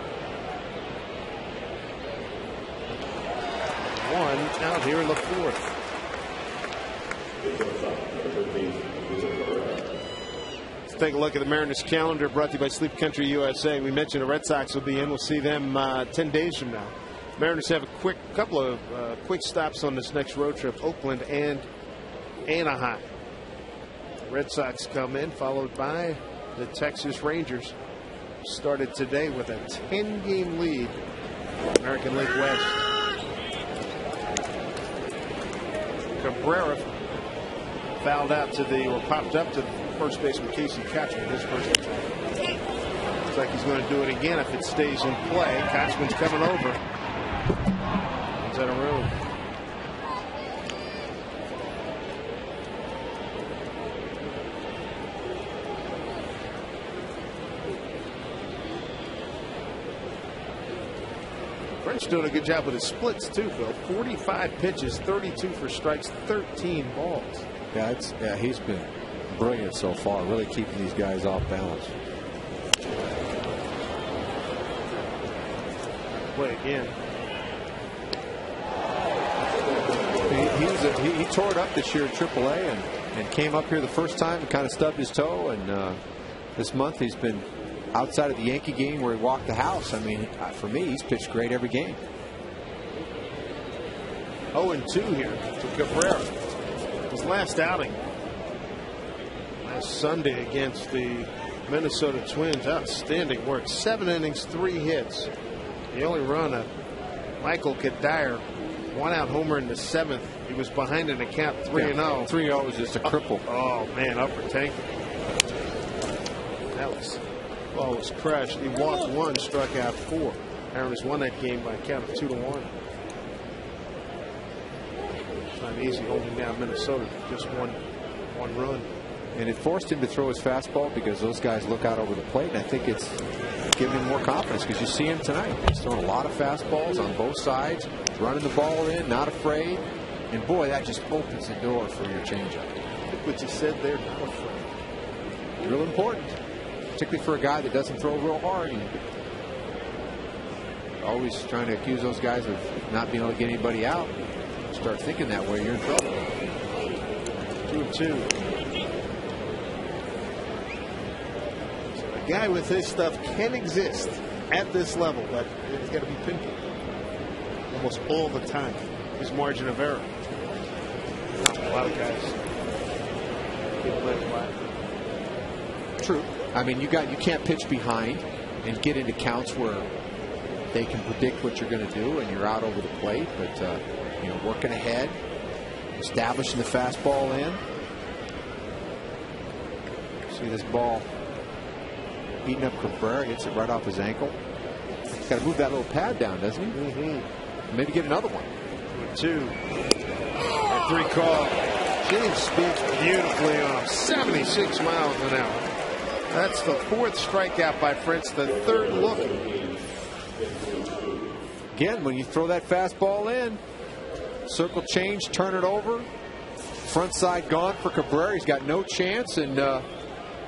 Speaker 5: 1 out here in the 4th. Let's take a look at the Mariners calendar brought to you by Sleep Country USA. We mentioned the Red Sox will be in. We'll see them 10 days from now. Mariners have a couple of quick stops on this next road trip, Oakland and Anaheim. Red Sox come in, followed by the Texas Rangers. Started today with a 10-game lead, American League West. Cabrera fouled out to the, or popped up to first baseman Casey Kochman, his first attack. Looks like he's going to do it again if it stays in play. Kochman's coming over. He's in a room. French doing a good job with his splits too, Bill. 45 pitches, 32 for strikes, 13 balls.
Speaker 6: Yeah, he's been brilliant so far, really keeping these guys off balance.
Speaker 5: Play again.
Speaker 6: He tore it up this year in AAA and came up here the first time and kind of stubbed his toe. And this month he's been outside of the Yankee game where he walked the house. I mean, for me, he's pitched great every game.
Speaker 5: 0-2 here to Cabrera. His last outing last Sunday against the Minnesota Twins. Outstanding work. 7 innings, 3 hits. The only run of Michael Kadire, 1-out homer in the 7th. He was behind in the count 3-0.
Speaker 6: 3-0 was just a cripple.
Speaker 5: Oh man, upper tank. That was, ball was crushed. He walked 1, struck out 4. Mariners won that game by a count of 2-1. It's not easy holding down Minnesota. Just one run.
Speaker 6: And it forced him to throw his fastball because those guys look out over the plate. And I think it's giving him more confidence because you see him tonight. He's throwing a lot of fastballs on both sides, running the ball in, not afraid. And boy, that just opens the door for your changeup.
Speaker 5: Look what you said there. Not afraid.
Speaker 6: Real important, particularly for a guy that doesn't throw real hard. And always trying to accuse those guys of not being able to get anybody out. Start thinking that way, you're in trouble.
Speaker 5: 2-2. A guy with his stuff can exist at this level, but it's got to be pinpoint almost all the time. His margin of error. A lot of guys get let flat.
Speaker 6: True. I mean, you can't pitch behind and get into counts where they can predict what you're going to do and you're out over the plate, but working ahead, establishing the fastball in. See this ball beating up Cabrera, hits it right off his ankle. He's got to move that little pad down, doesn't he?
Speaker 5: Mm-hmm.
Speaker 6: Maybe get another one.
Speaker 5: 2 and 3 call. James speeds beautifully on him. 76 miles an hour. That's the 4th strikeout by Fritz, the 3rd look.
Speaker 6: Again, when you throw that fastball in, circle change, turn it over. Front side gone for Cabrera. He's got no chance, and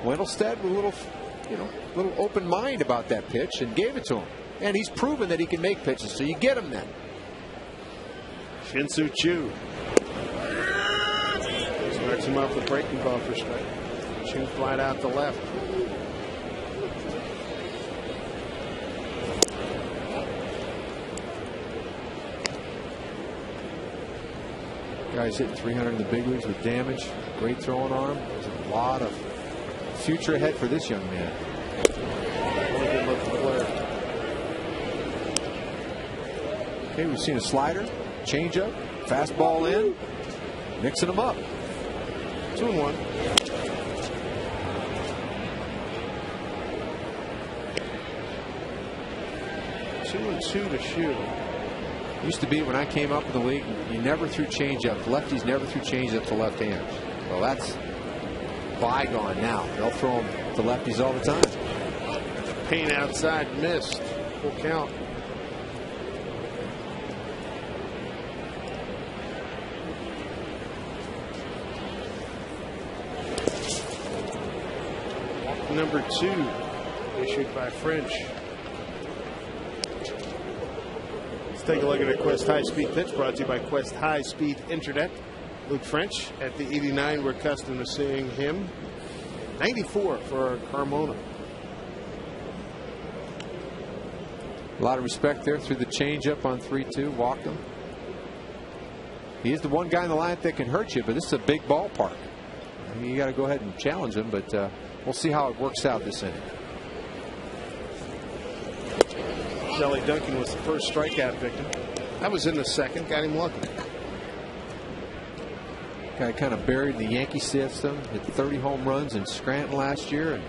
Speaker 6: Wendelstedt with a little open mind about that pitch and gave it to him. And he's proven that he can make pitches, so you get him then.
Speaker 5: Shin-Soo Choo starts him off with breaking ball for strike. Choo flied out to left.
Speaker 6: Guys hitting 300 in the big leagues with damage. Great throwing arm. There's a lot of future ahead for this young man.
Speaker 5: Good look for the player.
Speaker 6: Okay, we've seen a slider, changeup, fastball in, mixing them up.
Speaker 5: 2-1. Two and two to shoot.
Speaker 6: Used to be when I came up in the league, you never threw changeup. Lefties never threw changeup to left-handers. Well, that's bygone now. They'll throw them to lefties all the time.
Speaker 5: Pain outside, missed. Full count. Number 2 issued by French. Let's take a look at a Quest High Speed pitch brought to you by Quest High Speed Internet. Luke French at the 89. We're accustomed to seeing him. 94 for Carmona.
Speaker 6: A lot of respect there through the changeup on 3-2. Walked him. He is the one guy in the lineup that can hurt you, but this is a big ballpark. I mean, you got to go ahead and challenge him, but we'll see how it works out this inning.
Speaker 5: Shelly Duncan was the first strikeout victim. That was in the 2nd. Got him lucky.
Speaker 6: Guy kind of buried in the Yankee system. Hit 30 home runs in Scranton last year and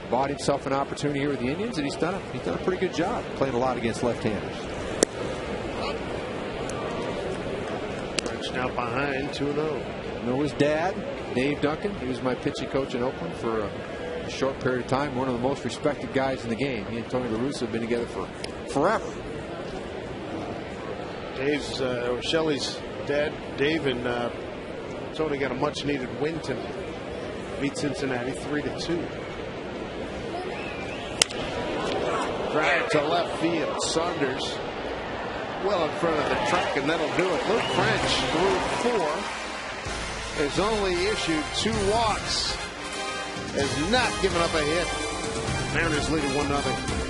Speaker 6: bought himself an opportunity here with the Indians, and he's done a pretty good job playing a lot against left-handers.
Speaker 5: French now behind 2-0.
Speaker 6: Know his dad, Dave Duncan. He was my pitching coach in Oakland for a short period of time. One of the most respected guys in the game. He and Tony La Russa have been together for forever.
Speaker 5: Shelley's dad, Dave, and Tony got a much-needed win tonight. Beat Cincinnati 3-2. Drive to left field. Saunders well in front of the track, and that'll do it. Luke French through 4 has only issued 2 walks. Has not given up a hit. Mariners lead 1-0.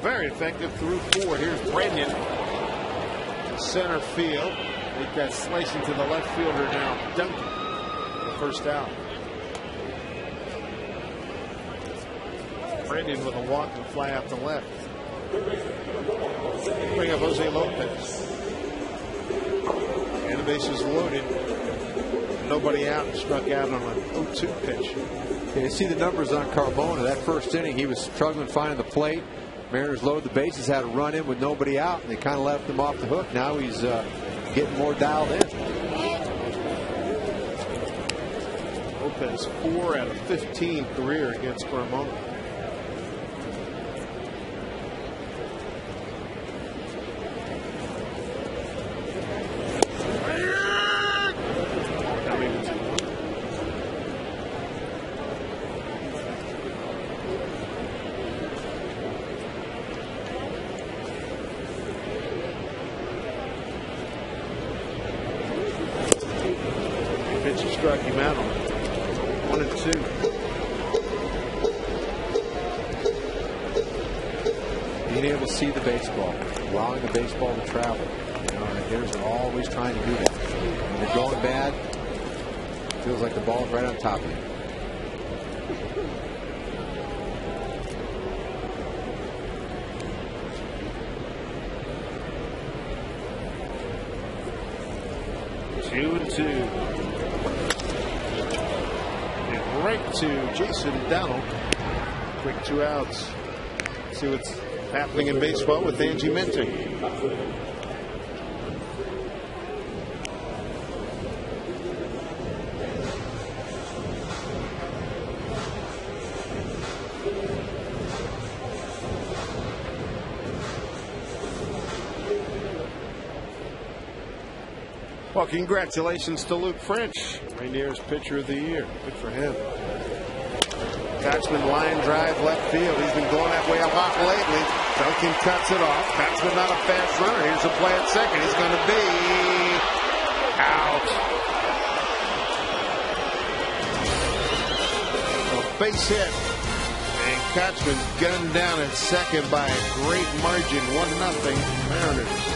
Speaker 5: Very effective through 4. Here's Brendan to center field. Make that slicing to the left fielder now. Duncan, the first out. Brendan with a walk and fly out to left. Bring up Jose Lopez. And the bases loaded. Nobody out, and struck out on an 0-2 pitch.
Speaker 6: Yeah, you see the numbers on Carbona. That first inning, he was struggling finding the plate. Mariners load the bases, had a run in with nobody out, and they kind of left him off the hook. Now he's getting more dialed in.
Speaker 5: Lopez 4 out of 15 career against Carbona. Struck him out on 1-2.
Speaker 6: Being able to see the baseball, allowing the baseball to travel. You know, the hitters are always trying to do that. When you're going bad, it feels like the ball's right on top of you.
Speaker 5: Two and two. Right to Jason Donald. Quick 2 outs. See what's happening in baseball with Angie Minting. Well, congratulations to Luke French, Rainier's Pitcher of the Year. Good for him. Kochman line drive left field. He's been going that way a lot lately. Duncan cuts it off. Kochman not a fast runner. Here's a play at second. He's going to be out. A base hit. And Kochman gunned down at second by a great margin. 1-0 Mariners.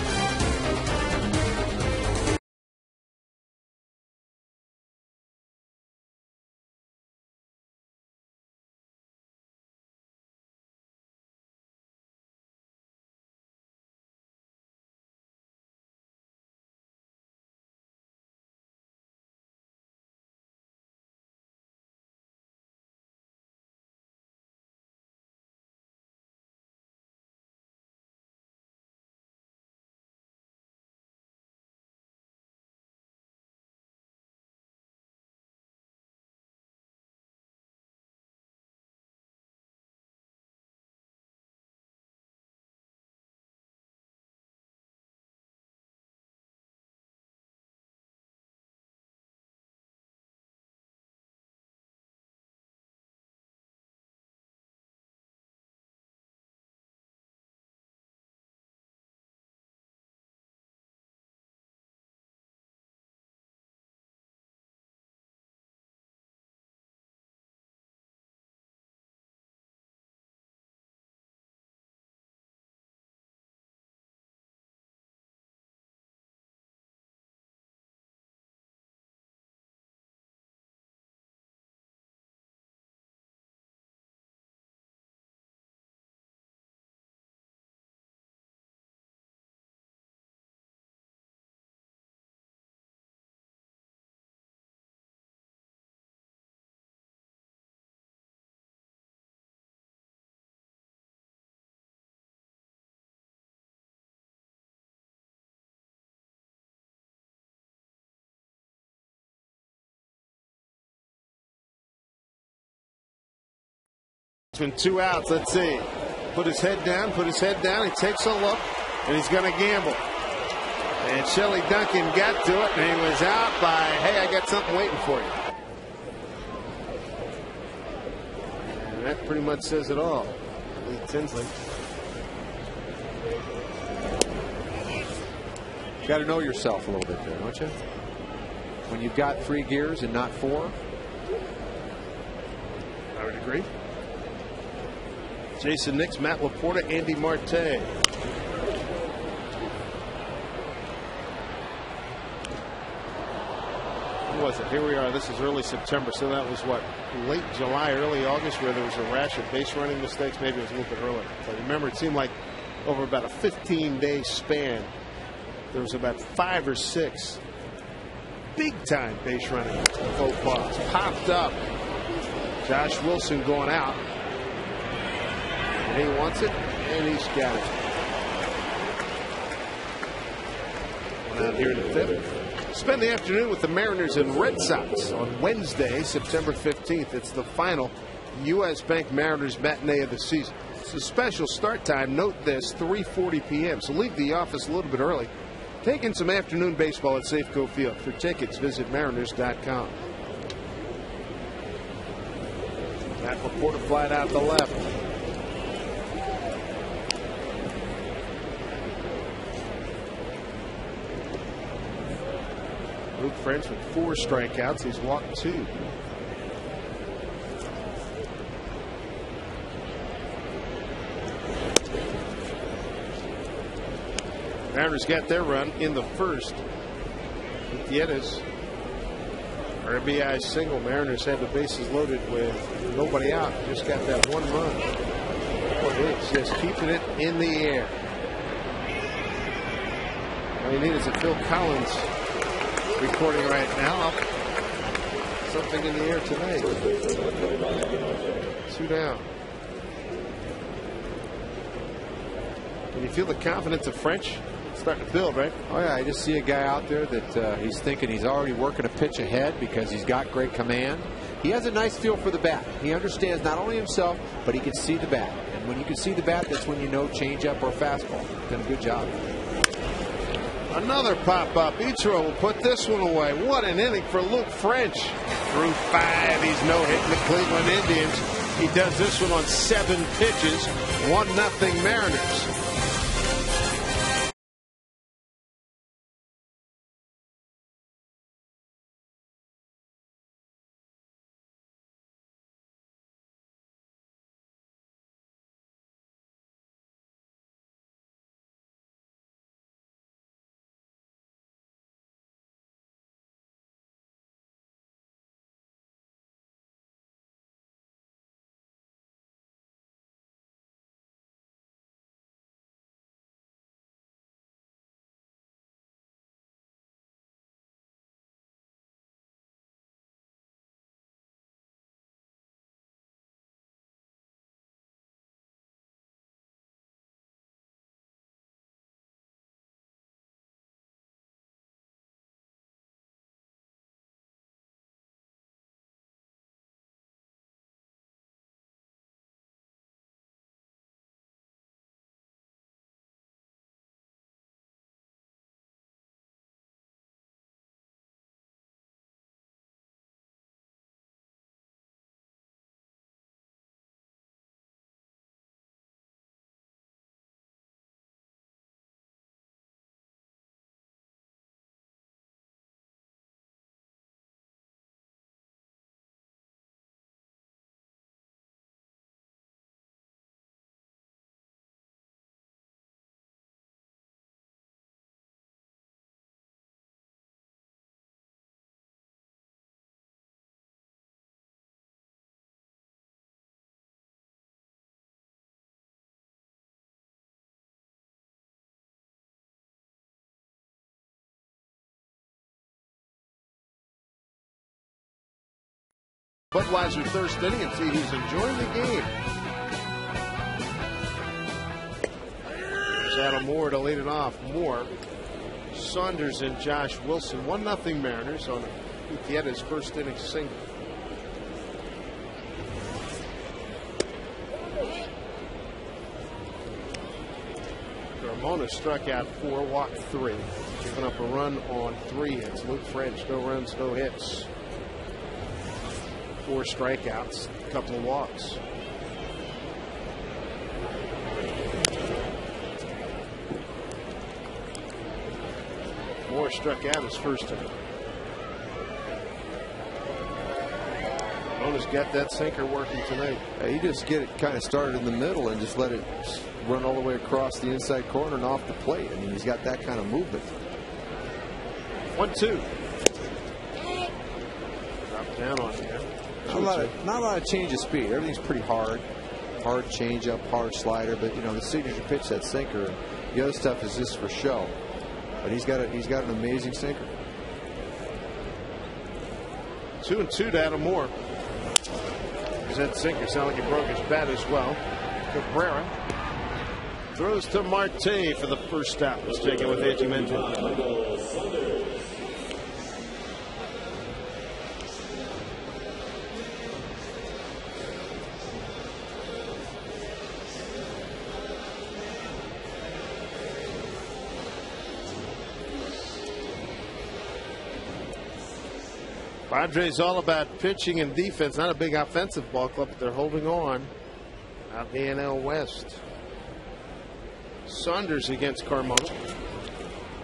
Speaker 5: It's been 2 outs. Let's see. Put his head down. He takes a look, and he's going to gamble. And Shelley Duncan got to it, and he was out by, hey, I got something waiting for you. And that pretty much says it all. Lee Tinsley.
Speaker 6: You got to know yourself a little bit there, don't you? When you've got 3 gears and not 4.
Speaker 5: I would agree. Jason Nix, Matt Laporta, Andy Marte. What was it? Here we are. This is early September, so that was what, late July, early August, where there was a rash of base running mistakes. Maybe it was a little bit earlier. But remember, it seemed like over about a 15-day span, there was about 5 or 6 big-time base running faux pas popped up. Josh Wilson going out. He wants it, and he's got it. Out here in the 5th. Spend the afternoon with the Mariners and Red Sox on Wednesday, September 15th. It's the final U.S. Bank Mariners matinee of the season. It's a special start time. Note this, 3:40 p.m. So leave the office a little bit early. Take in some afternoon baseball at Safeco Field. For tickets, visit Mariners.com. Matt Laporta flied out the left. Luke French with 4 strikeouts. He's walked 2. Mariners got their run in the first. Gutierrez, RBI single. Mariners had the bases loaded with nobody out. Just got that 1 run. It's just keeping it in the air. All you need is a Phil Collins recording right now. Something in the air tonight. 2 down. Can you feel the confidence of French? Starting to build, right?
Speaker 6: Oh yeah, I just see a guy out there that he's thinking he's already working a pitch ahead because he's got great command. He has a nice feel for the bat. He understands not only himself, but he can see the bat. And when you can see the bat, that's when you know changeup or fastball. Done a good job.
Speaker 5: Another pop-up. Ichiro will put this one away. What an inning for Luke French. Through 5, he's no-hitting the Cleveland Indians. He does this one on 7 pitches. 1-0 Mariners. Budweiser first inning and see who's enjoying the game. There's Adam Moore to lead it off. Moore, Saunders, and Josh Wilson. 1-0 Mariners on Gutierrez's first inning single. Carmona struck out 4, walked 3. Giving up a run on 3 hits. Luke French, no runs, no hits. 4 strikeouts, a couple of walks. Moore struck out his first inning. Carmona's got that sinker working tonight.
Speaker 6: You just get it kind of started in the middle and just let it run all the way across the inside corner and off the plate. I mean, he's got that kind of movement.
Speaker 5: 1-2. Drop down on here.
Speaker 6: Not a lot of change of speed. Everything's pretty hard. Hard changeup, hard slider, but you know the signature pitch, that sinker. The other stuff is just for show. But he's got an amazing sinker.
Speaker 5: 2-2 to Adam Moore. That sinker sounded like he broke his bat as well. Cabrera throws to Marte for the first out. Let's take it with Edgy Menton. Padres all about pitching and defense. Not a big offensive ball club, but they're holding on out the NL West. Saunders against Carmona.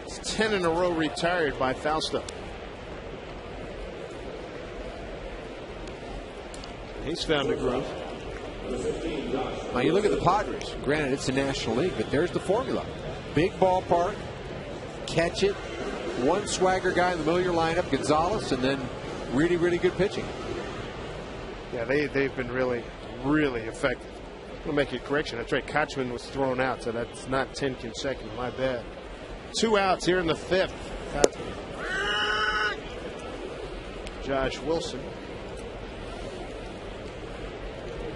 Speaker 5: It's 10 in a row retired by Fausto. He's found a groove.
Speaker 6: Now you look at the Padres. Granted, it's the National League, but there's the formula. Big ballpark, catch it, one swagger guy in the middle of your lineup, Gonzalez, and then really, really good pitching.
Speaker 5: Yeah, they've been really, really effective. I'm going to make a correction. That's right. Kochman was thrown out, so that's not 10 consecutive. My bad. 2 outs here in the 5th. Josh Wilson.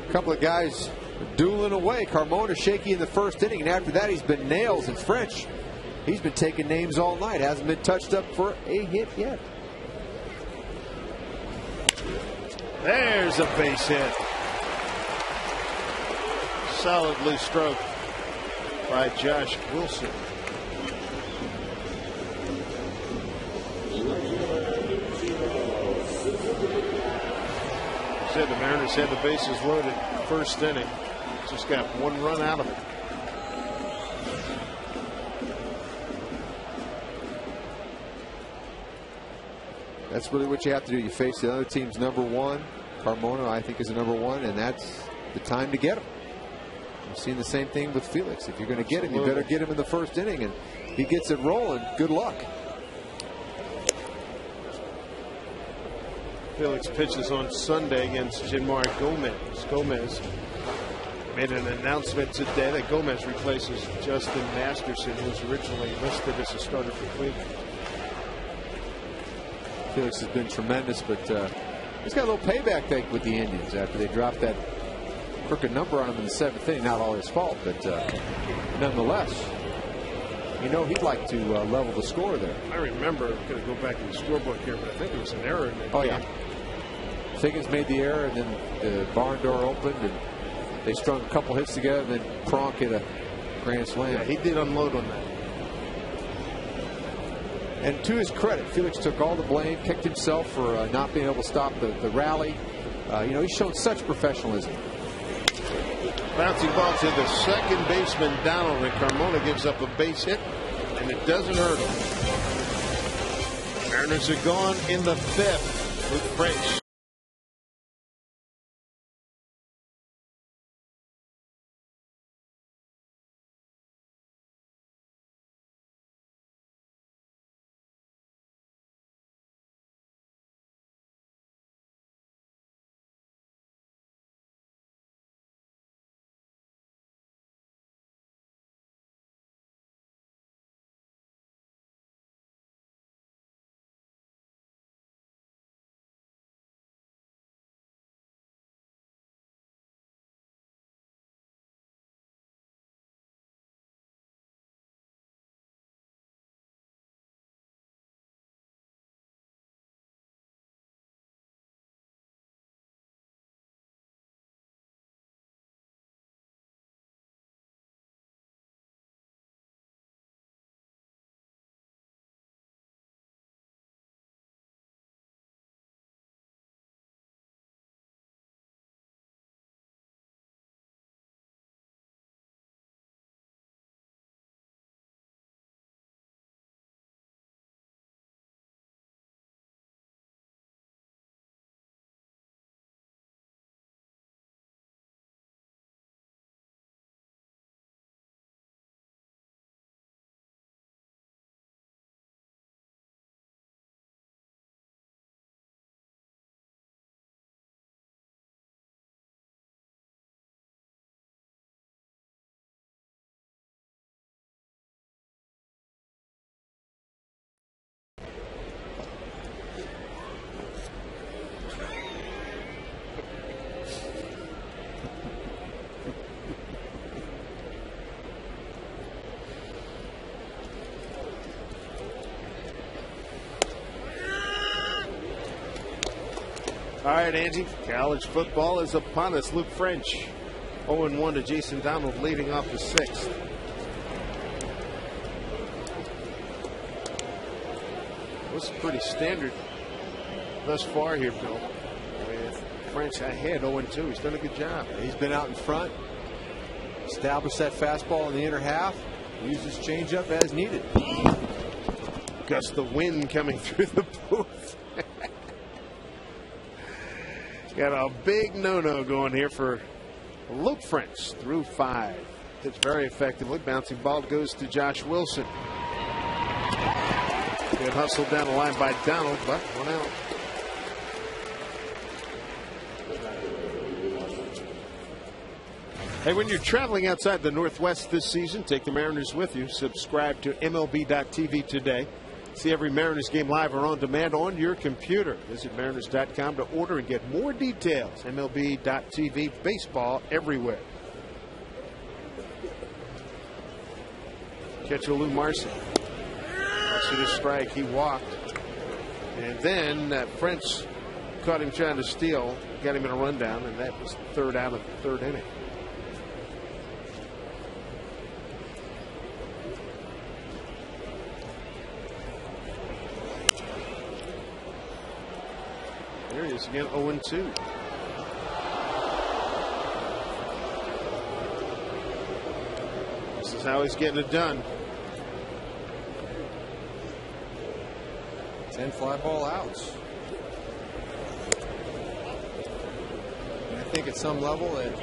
Speaker 6: A couple of guys dueling away. Carmona shaky in the first inning, and after that he's been nails. And French, he's been taking names all night. Hasn't been touched up for a hit yet.
Speaker 5: There's a base hit. Solid loose stroke by Josh Wilson. said, the Mariners had the bases loaded first inning. Just got one run out of it.
Speaker 6: That's really what you have to do. You face the other team's number one. Carmona, I think, is the number one, and that's the time to get him. We've seen the same thing with Felix. If you're going to get him, you better get him in the first inning, and he gets it rolling. Good luck.
Speaker 5: Felix pitches on Sunday against Janmar Gomez. Gomez made an announcement today that Gomez replaces Justin Masterson, who was originally listed as a starter for Cleveland.
Speaker 6: Felix has been tremendous, but he's got a little payback take with the Indians after they dropped that crooked number on him in the 7th inning. Not all his fault, but nonetheless, you know he'd like to level the score there.
Speaker 5: I remember, I'm going to go back to the scorebook here, but I think it was an error in that
Speaker 6: game.
Speaker 5: Yeah.
Speaker 6: Higgins made the error, and then the barn door opened, and they strung a couple hits together, and then Cronk hit a grand slam.
Speaker 5: Yeah, he did unload on that.
Speaker 6: And to his credit, Felix took all the blame, kicked himself for not being able to stop the rally. You know, he's shown such professionalism.
Speaker 5: Bouncing ball to the second baseman, Donald, and Carmona gives up a base hit, and it doesn't hurt him. Mariners are gone in the 5th with French. All right, Angie, college football is upon us. Luke French, 0-1 to Jason Donald, leading off the 6th. This is pretty standard thus far here, Bill. With French ahead, 0-2. He's done a good job.
Speaker 6: He's been out in front, established that fastball in the inner half, used his changeup as needed.
Speaker 5: Gust the wind coming through the booth. Got a big no-no going here for Luke French through 5. It's very effectively. Bouncing ball goes to Josh Wilson. Good hustle down the line by Donald, but one out. Hey, when you're traveling outside the Northwest this season, take the Mariners with you. Subscribe to MLB.tv today. See every Mariners game live or on demand on your computer. Visit Mariners.com to order and get more details. MLB.tv, baseball everywhere. Catch Lou Marcy. See the strike. He walked. And then French caught him trying to steal. Got him in a rundown, and that was the 3rd out of the 3rd inning. There he is again, 0-2. That's how he's getting it done.
Speaker 6: 10 fly ball outs. And I think at some level it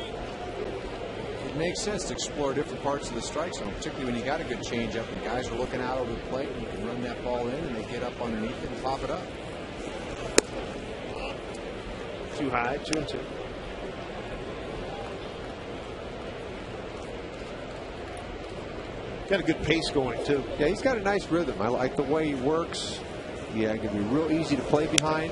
Speaker 6: makes sense to explore different parts of the strike zone, particularly when you got a good changeup and guys are looking out over the plate and you can run that ball in and they get up underneath it and pop it up.
Speaker 5: Too high, 2-2. Got a good pace going too.
Speaker 6: Yeah, he's got a nice rhythm. I like the way he works. Yeah, it can be real easy to play behind,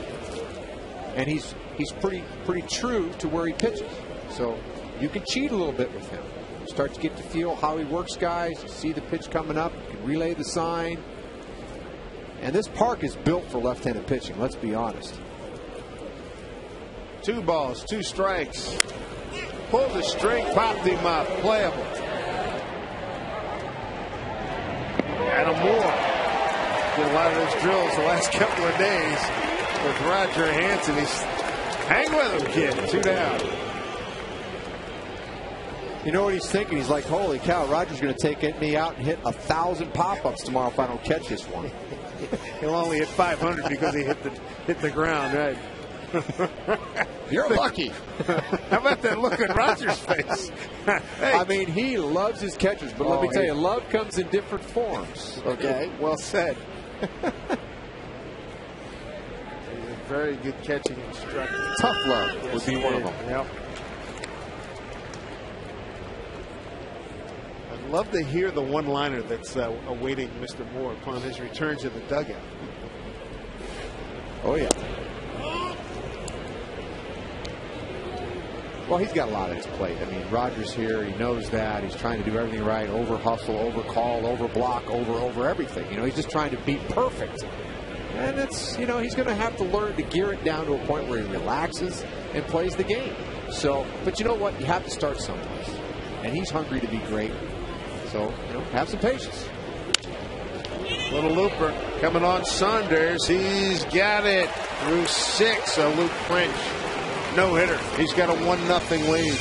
Speaker 6: and he's pretty true to where he pitches. So you can cheat a little bit with him. You start to get to feel how he works guys. You see the pitch coming up. You can relay the sign. And this park is built for left-handed pitching. Let's be honest.
Speaker 5: 2 balls, 2 strikes. Pulled the string, popped him up. Playable. Adam Moore did a lot of those drills the last couple of days with Roger Hanson. He's hang with him, kid. 2 down.
Speaker 6: You know what he's thinking? He's like, holy cow, Roger's going to take me out and hit 1,000 pop-ups tomorrow if I don't catch this one.
Speaker 5: He'll only hit 500 because he hit the ground, right?
Speaker 6: You're lucky.
Speaker 5: How about that look on Roger's face? Hey.
Speaker 6: I mean, he loves his catchers, but let me tell you, love comes in different forms.
Speaker 5: Okay, well said. He's a very good catching instructor.
Speaker 6: Tough love would be one of them.
Speaker 5: Yep. I'd love to hear the one-liner that's awaiting Mr. Moore upon his return to the dugout.
Speaker 6: Oh, yeah. Well, he's got a lot on his plate. I mean, Roger's here. He knows that. He's trying to do everything right. Over hustle, over call, over block, over everything. You know, he's just trying to be perfect. And it's, you know, he's going to have to learn to gear it down to a point where he relaxes and plays the game. So, but you know what? You have to start someplace. And he's hungry to be great. So, you know, have some patience.
Speaker 5: Little looper coming on Saunders. He's got it through 6. A Luke French no-hitter. He's got a 1-0 lead.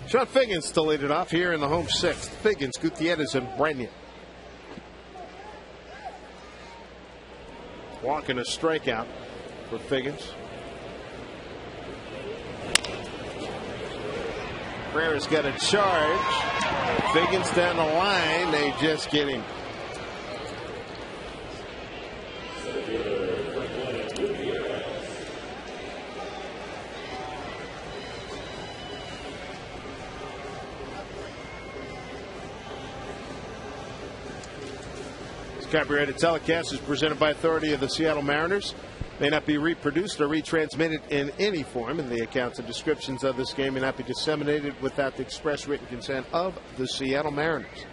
Speaker 5: Sean Figgins to lead it off here in the home 6th. Figgins, Gutierrez, and Brennan. Walking a strikeout for Figgins. Carrera's got a charge. Figgins down the line. They just get him. Copyrighted telecast is presented by authority of the Seattle Mariners. May not be reproduced or retransmitted in any form, and the accounts and descriptions of this game may not be disseminated without the express written consent of the Seattle Mariners.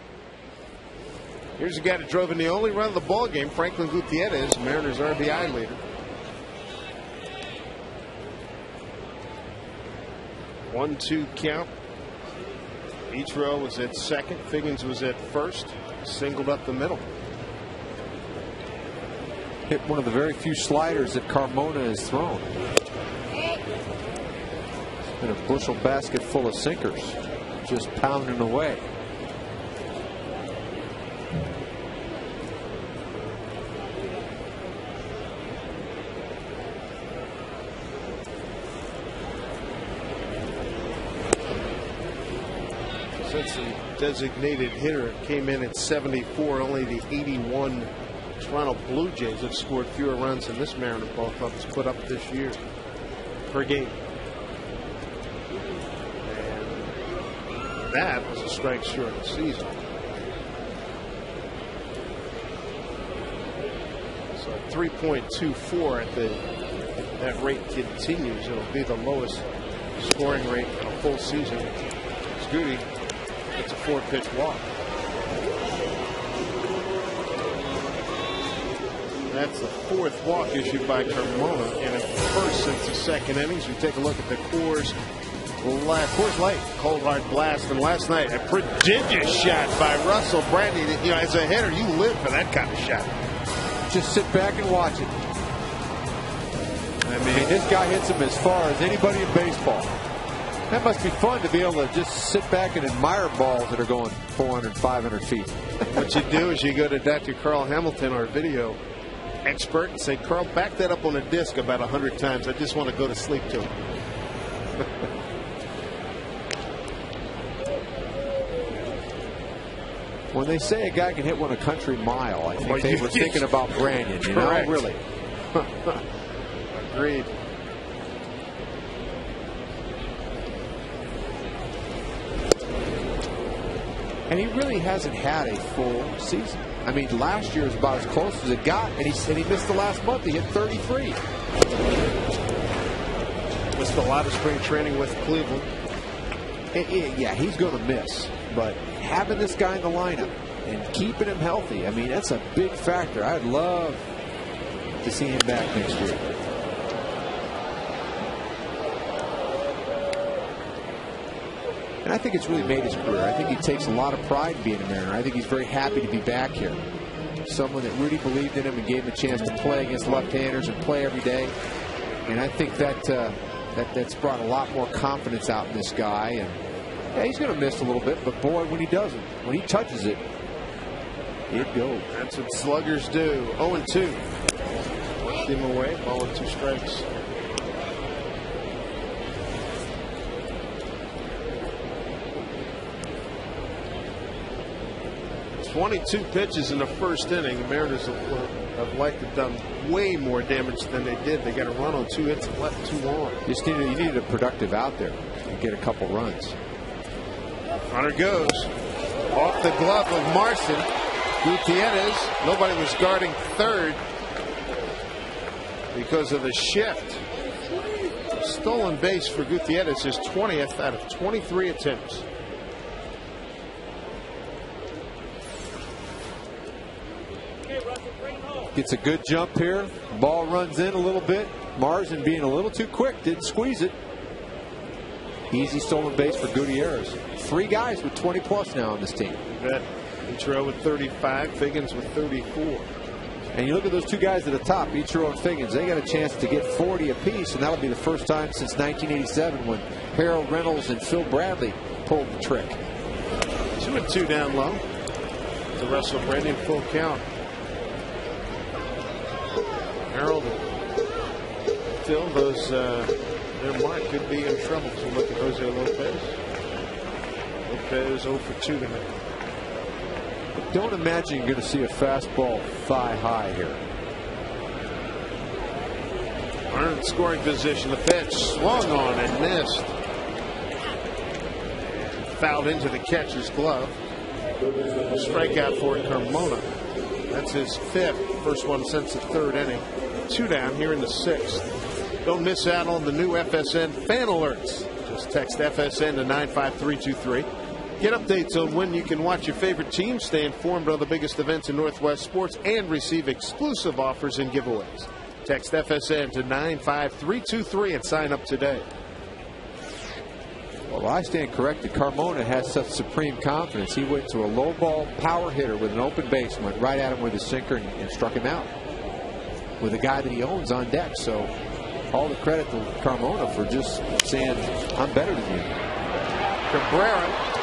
Speaker 5: Here's a guy that drove in the only run of the ball game, Franklin Gutierrez, Mariners RBI leader. 1-2 count. Ichiro was at second. Figgins was at first. Singled up the middle.
Speaker 6: Hit one of the very few sliders that Carmona has thrown. It's been a bushel basket full of sinkers, just pounding away.
Speaker 5: Since the designated hitter came in at 74, only the 81 Toronto Blue Jays have scored fewer runs than this Mariner ball club has put up this year per game. And that was a strike short of the season. So 3.24 at that rate continues. It'll be the lowest scoring rate in a full season. Scooty. It's a 4-pitch walk. That's the 4th walk issued by Carmona, and at first since the second innings. We take a look at the Coors Light cold hard blast, and last night a prodigious shot by Russell Brandy. You know, as a hitter, you live for that kind of shot.
Speaker 6: Just sit back and watch it. I mean, this guy hits him as far as anybody in baseball. That must be fun to be able to just sit back and admire balls that are going 400, 500 feet.
Speaker 5: What you do is you go to Dr. Carl Hamilton, our video expert, and say, Carl, back that up on a disc about 100 times. I just want to go to sleep to it.
Speaker 6: When they say a guy can hit one a country mile, I think they were thinking about Branyan. You know, really.
Speaker 5: Agreed.
Speaker 6: And he really hasn't had a full season. I mean, last year was about as close as it got, and he said he missed the last month. He hit 33.
Speaker 5: Missed a lot of spring training with Cleveland.
Speaker 6: Yeah, he's going to miss. But having this guy in the lineup and keeping him healthy, I mean, that's a big factor. I'd love to see him back next year. And I think it's really made his career. I think he takes a lot of pride in being a Mariner. I think he's very happy to be back here. Someone that really believed in him and gave him a chance to play against left-handers and play every day. And I think that's brought a lot more confidence out in this guy. And yeah, he's going to miss a little bit, but boy, when he doesn't, when he touches it, it goes.
Speaker 5: That's what sluggers do. 0-2. Pushed him away. Ball with 2 strikes. 22 pitches in the first inning. The Mariners have liked to have done way more damage than they did. They got a run on 2 hits and left 2 on.
Speaker 6: You needed a productive out there and get a couple runs.
Speaker 5: Runner goes off the glove of Marson. Gutierrez. Nobody was guarding third because of the shift. Stolen base for Gutierrez, his 20th out of 23 attempts.
Speaker 6: Gets a good jump here. Ball runs in a little bit. Marson being a little too quick, didn't squeeze it. Easy stolen base for Gutierrez. 3 guys with 20 plus now on this team.
Speaker 5: Bet. Ichiro with 35, Figgins with 34.
Speaker 6: And you look at those 2 guys at the top, Ichiro and Figgins, they got a chance to get 40 apiece, and that'll be the first time since 1987 when Harold Reynolds and Phil Bradley pulled the trick.
Speaker 5: 2-2 down low. To Russell Brandy, full count. Harold and Phil, their mark could be in trouble. So look at Jose Lopez. Lopez 0 for 2 tonight.
Speaker 6: Don't imagine you're going to see a fastball thigh high here.
Speaker 5: Arnold scoring position. The pitch swung on and missed. Fouled into the catcher's glove. Strikeout for Carmona. That's his 5th. First one since the 3rd inning. 2 down here in the 6th. Don't miss out on the new FSN fan alerts. Just text FSN to 95323. Get updates on when you can watch your favorite team, stay informed on the biggest events in Northwest sports, and receive exclusive offers and giveaways. Text FSN to 95323 and sign up today.
Speaker 6: Well, I stand corrected. Carmona has such supreme confidence. He went to a low ball power hitter with an open base, went right at him with his sinker and struck him out with a guy that he owns on deck. So all the credit to Carmona for just saying, I'm better than you.
Speaker 5: Cabrera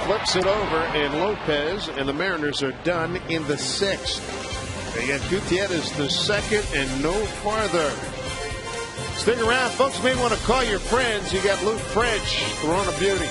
Speaker 5: flips it over, and Lopez and the Mariners are done in the 6th. They get Gutierrez the 2nd and no farther. Stick around, folks. May want to call your friends. You got Luke French, Corona Beauty.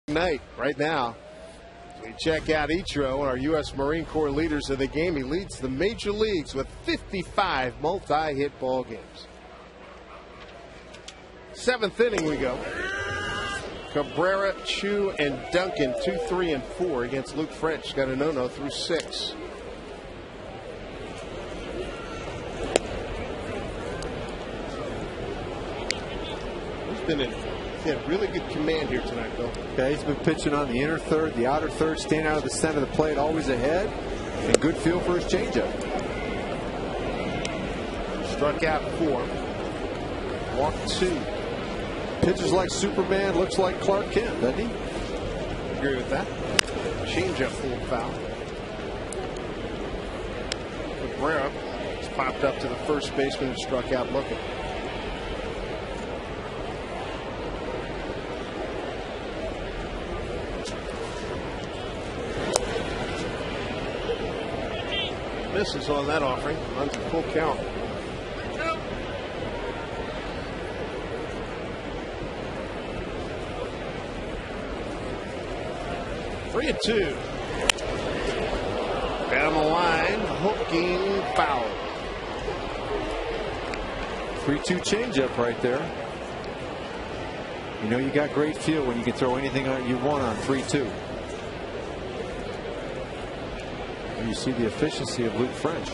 Speaker 5: Night right now. As we check out Ichiro, our U.S. Marine Corps leaders of the game. He leads the major leagues with 55 multi-hit ball games. 7th inning we go. Cabrera, Chu, and Duncan 2, 3, and 4 against Luke French. Got a no-no through 6. He's been in. He had really good command here tonight, Bill.
Speaker 6: Yeah, he's been pitching on the inner third, the outer third, staying out of the center of the plate, always ahead, and good feel for his changeup.
Speaker 5: Struck out 4. Walked 2.
Speaker 6: Pitches like Superman, looks like Clark Kent, doesn't he?
Speaker 5: Agree with that. Changeup full foul. Cabrera has popped up to the first baseman who struck out looking. Misses on that offering. Runs a full count. Three and 2. Down the line, hooking foul.
Speaker 6: 3-2 changeup right there. You know you got great feel when you can throw anything you want on 3-2. You see the efficiency of Luke French.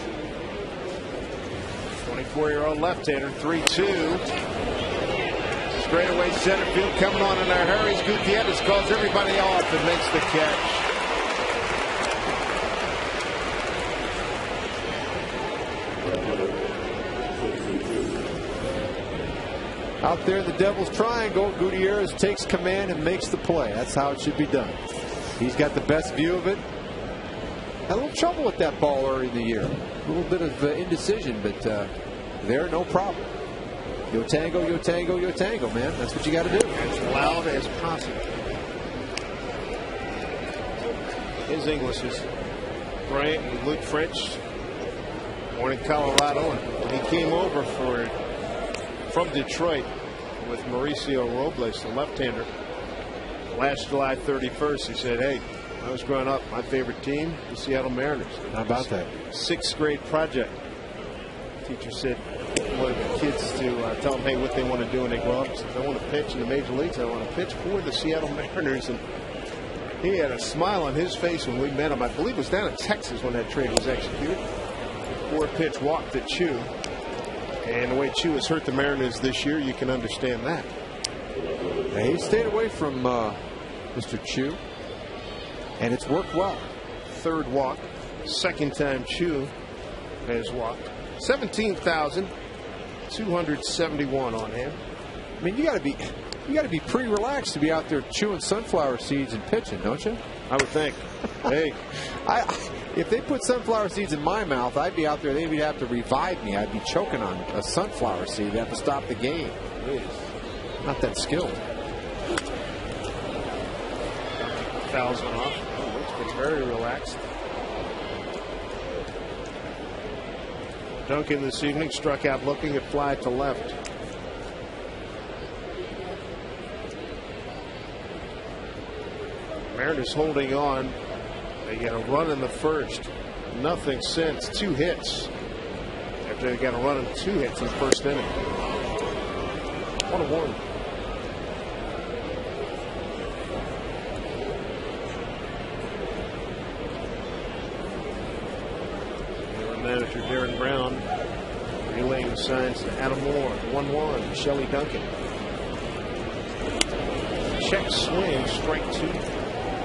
Speaker 5: 24-year-old left-hander, 3-2. Straightaway center field coming on in a hurry. Gutierrez calls everybody off and makes the catch.
Speaker 6: Out there in the Devil's Triangle, Gutierrez takes command and makes the play. That's how it should be done. He's got the best view of it. Had a little trouble with that ball early in the year. A little bit of indecision, but there, no problem. Yo tango, yo tango, yo tango, man. That's what you got to do.
Speaker 5: As loud as possible. His English is Bryant and Luke French. born in Colorado, and when he came over from Detroit with Mauricio Robles, the left-hander, last July 31st, he said, hey, when I was growing up, my favorite team, the Seattle Mariners.
Speaker 6: How about that?
Speaker 5: 6th grade project. The teacher said, wanted the kids to tell them, hey, what they want to do when they grow up. He said, I want to pitch in the major leagues. I want to pitch for the Seattle Mariners. And he had a smile on his face when we met him. I believe it was down in Texas when that trade was executed. 4-pitch walk to Chu. And the way Chu has hurt the Mariners this year, you can understand that.
Speaker 6: He stayed away from Mr. Chu, and it's worked well.
Speaker 5: 3rd walk. 2nd time Chu has walked. 17,271 on him.
Speaker 6: I mean, you got to be pretty relaxed to be out there chewing sunflower seeds and pitching, don't you?
Speaker 5: I would think. Hey,
Speaker 6: if they put sunflower seeds in my mouth, I'd be out there. They'd have to revive me. I'd be choking on a sunflower seed. They'd have to stop the game. Not that skilled.
Speaker 5: Fouls went off. Looks very relaxed. Duncan this evening struck out looking at fly to left. Mariners holding on. They get a run in the first. Nothing since. 2 hits. After they got a run and 2 hits in the first inning. 1-1. Manager Darren Brown relaying the signs to Adam Moore. 1-1. Shelley Duncan. Check swing, strike 2.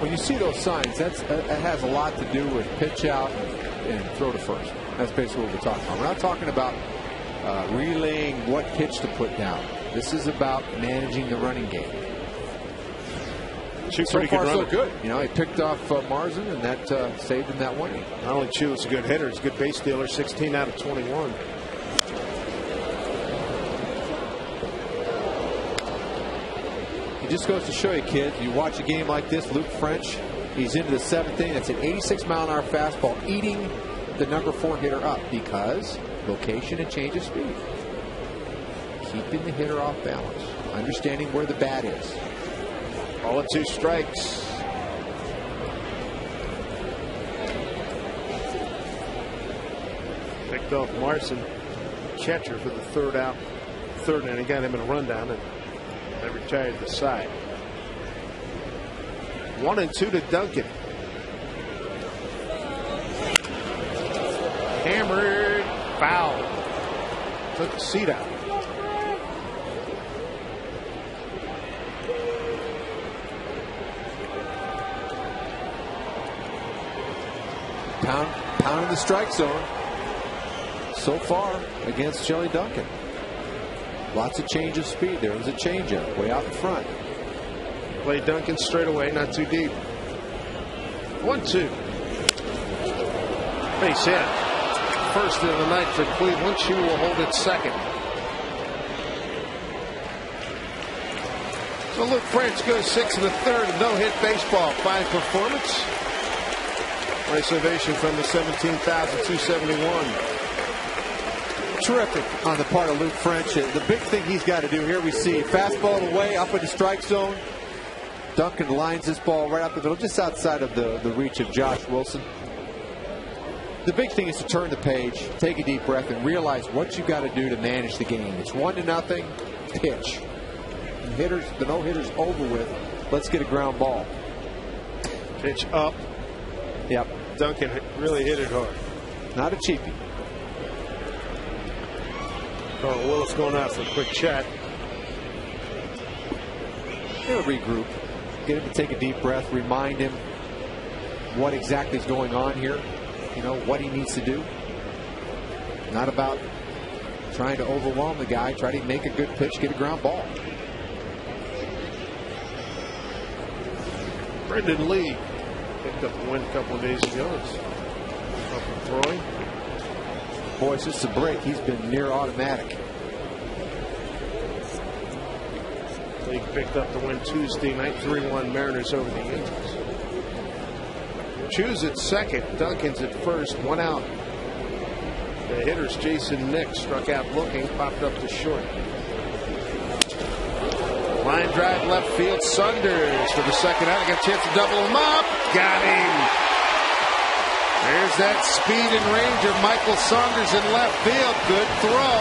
Speaker 6: When you see those signs, that has a lot to do with pitch out and throw to first. That's basically what we're talking about. We're not talking about relaying what pitch to put down. This is about managing the running game.
Speaker 5: Chu,
Speaker 6: so far, so good. You know, he picked off Marzin, and that saved him that winning.
Speaker 5: Not only Chu is a good hitter, he's a good base stealer. 16 out of 21.
Speaker 6: It just goes to show you, kids, you watch a game like this, Luke French, he's into the 7th inning. That's an 86-mile-an-hour fastball eating the number 4 hitter up because location and change of speed. Keeping the hitter off balance. Understanding where the bat is.
Speaker 5: All at 2 strikes. Picked off Marson, catcher for the 3rd out. 3rd inning, got him in a rundown, and they retired the side. 1-2 to Duncan. Hammered, foul. Took the seat out.
Speaker 6: Pounding the strike zone so far against Shelley Duncan. Lots of change of speed. There was a changeup way out in front.
Speaker 5: Play Duncan straight away, not too deep. 1-2. Base hit. First of the night for Cleveland. Chu will hold it second. So Luke French goes 6 1/3, no-hit baseball. Fine performance. Nice ovation from the 17,271.
Speaker 6: Terrific on the part of Luke French. The big thing he's got to do here, we see fastball away up in the strike zone. Duncan lines this ball right up the middle, just outside of the reach of Josh Wilson. The big thing is to turn the page, take a deep breath, and realize what you got to do to manage the game. It's 1-0, pitch. And hitters, the no-hitter's over with. Let's get a ground ball.
Speaker 5: Pitch up.
Speaker 6: Yep.
Speaker 5: Duncan really hit it hard.
Speaker 6: Not a cheapie.
Speaker 5: Oh, Willis going out for a quick chat.
Speaker 6: He'll regroup. Get him to take a deep breath. Remind him what exactly is going on here. You know, what he needs to do. Not about trying to overwhelm the guy. Try to make a good pitch, get a ground ball.
Speaker 5: Brendan Lee picked up a win a couple of days ago. It's up and throwing.
Speaker 6: Boy, since the break, he's been near automatic.
Speaker 5: League picked up the win Tuesday night, 3-1 Mariners over the Yankees. Chu's at second, Duncan's at first, 1 out. The hitter's Jason Nick struck out looking, popped up to short. Line drive left field. Saunders for the second out. Got a chance to double him up. Got him. There's that speed and range of Michael Saunders in left field. Good throw.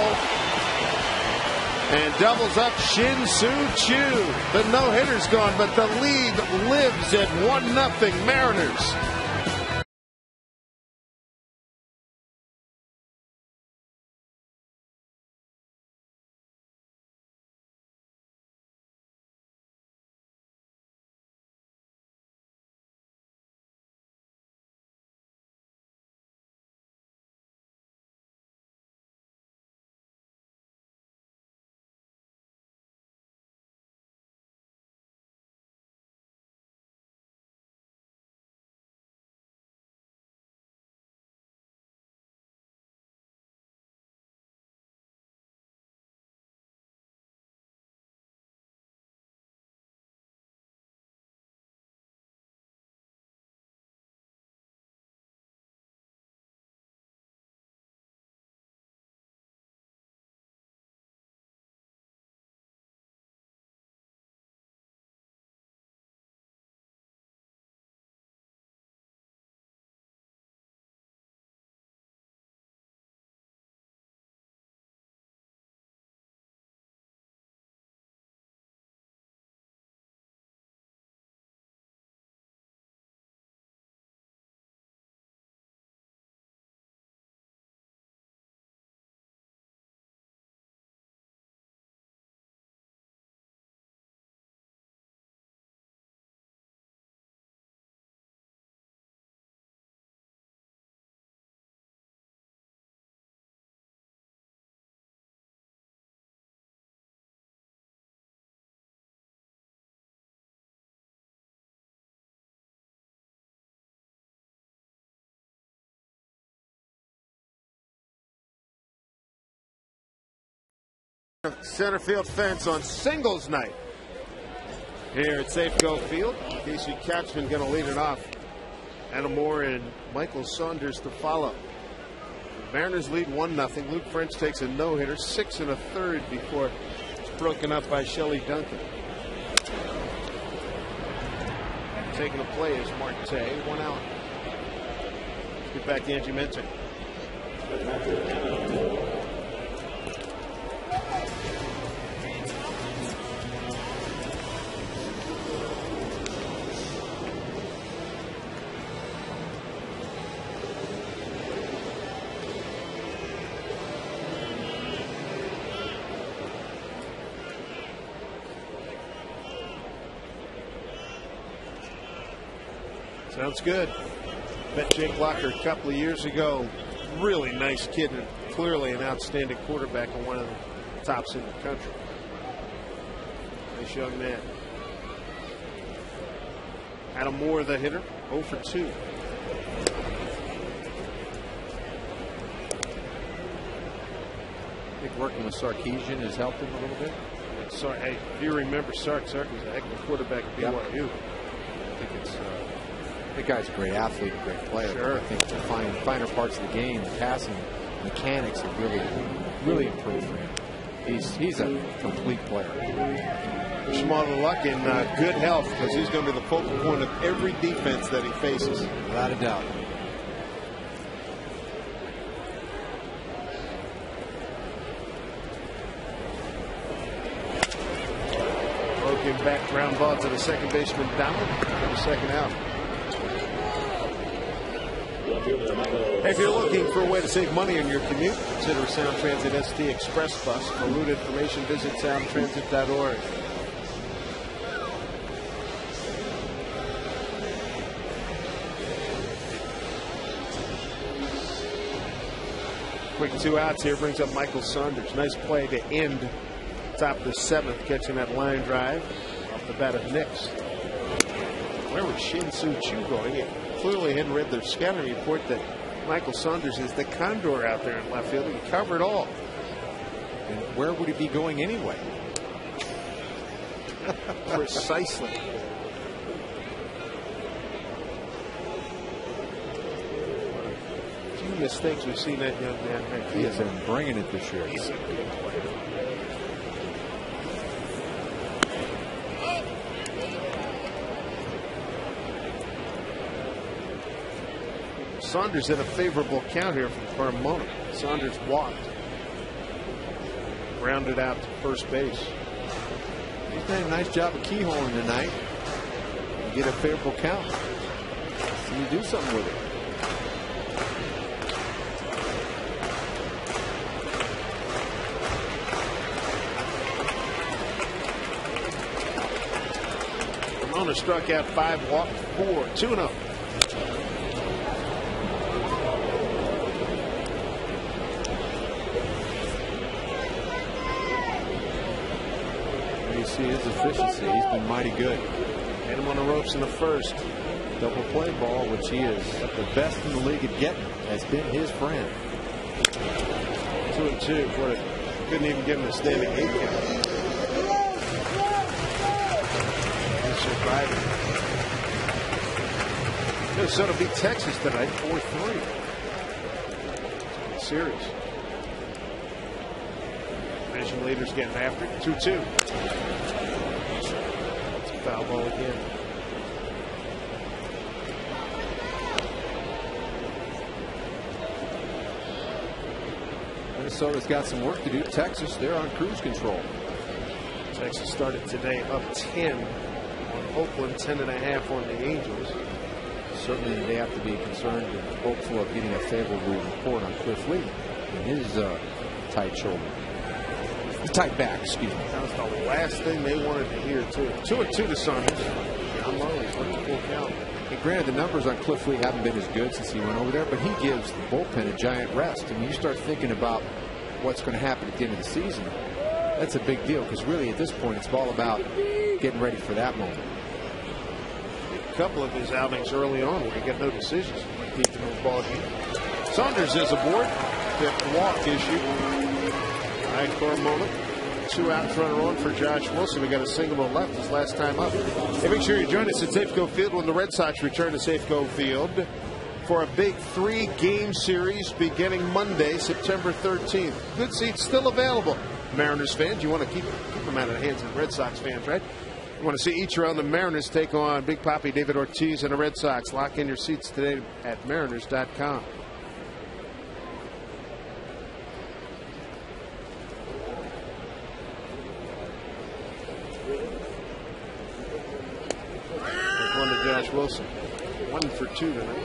Speaker 5: And doubles up Shin-Soo Choo. The no-hitter's gone, but the lead lives at 1-0 Mariners. Center field fence on singles night here at Safeco Field. Casey Katzman going to lead it off. Adam Moore and Michael Saunders to follow. Mariners lead 1-0. Luke French takes a no-hitter, 6 1/3 before it's broken up by Shelley Duncan. Taking a play is Marte, 1 out. Let's get back to Angie Minter. Sounds good. Met Jake Locker a couple of years ago. Really nice kid and clearly an outstanding quarterback and one of the tops in the country. Nice young man. Adam Moore, the hitter, 0 for 2.
Speaker 6: I think working with Sarkisian has helped him a little bit.
Speaker 5: Hey, if you remember Sark was a heck of a quarterback at BYU.
Speaker 6: Yep. I think it's the guy's a great athlete, a great player.
Speaker 5: Sure.
Speaker 6: I think the finer parts of the game, the passing mechanics have really improved for him. He's a complete player.
Speaker 5: Wish him all the luck and good health, because he's going to be the focal point of every defense that he faces.
Speaker 6: Without a doubt.
Speaker 5: Broken back ground ball to the second baseman down for the second out. If you're looking for a way to save money on your commute, consider Sound Transit ST Express Bus. For route information, visit soundtransit.org. Quick 2 outs here brings up Michael Saunders. Nice play to end top of the 7th, catching that line drive off the bat of Nix. Where was Shin-Soo Choo going? He clearly hadn't read their scouting report that Michael Saunders is the condor out there in left field. He covered all.
Speaker 6: And where would he be going anyway?
Speaker 5: Precisely. A few mistakes we've seen that young man make.
Speaker 6: He has been bringing it this year.
Speaker 5: He's a good player. Saunders in a favorable count here from Carmona. Saunders walked. Grounded out to first base.
Speaker 6: He's done a nice job of keyholing tonight. You get a favorable count. So you do something with it.
Speaker 5: Carmona struck out 5, walked 4, 2-0.
Speaker 6: You see his efficiency. He's been mighty good.
Speaker 5: Had him on the ropes in the first.
Speaker 6: Double play ball, which he is the best in the league at getting, has been his friend.
Speaker 5: 2-2. Couldn't even give him a standing 8 count. He's surviving. Minnesota beat Texas tonight 4-3. Series. Division leaders getting after it. 2-2. It's a foul ball again.
Speaker 6: Minnesota's got some work to do. Texas, they're on cruise control.
Speaker 5: Texas started today up 10 on Oakland, 10.5 on the Angels.
Speaker 6: Certainly they have to be concerned and hopeful of getting a favorable report on Cliff Lee and his tight shoulder. Tight back, excuse me.
Speaker 5: That was the last thing they wanted to hear, too. 2-2 to Saunders. Down low, he's looking full count.
Speaker 6: And granted, the numbers on Cliff Lee haven't been as good since he went over there, but he gives the bullpen a giant rest. And when you start thinking about what's going to happen at the end of the season, that's a big deal because really at this point it's all about getting ready for that moment.
Speaker 5: A couple of his outings early on where he got no decisions deep in the ball game. Saunders is aboard. Fifth walk issue. Right for a moment. 2 out runner on for Josh Wilson. We got a single on left his last time up. Hey, make sure you join us at Safeco Field when the Red Sox return to Safeco Field for a big 3-game series beginning Monday, September 13th. Good seats still available. Mariners fans, you want to keep them out of the hands of the Red Sox fans, right? You want to see each round the Mariners take on Big Papi David Ortiz and the Red Sox. Lock in your seats today at mariners.com. One to Josh Wilson. 1 for 2 tonight.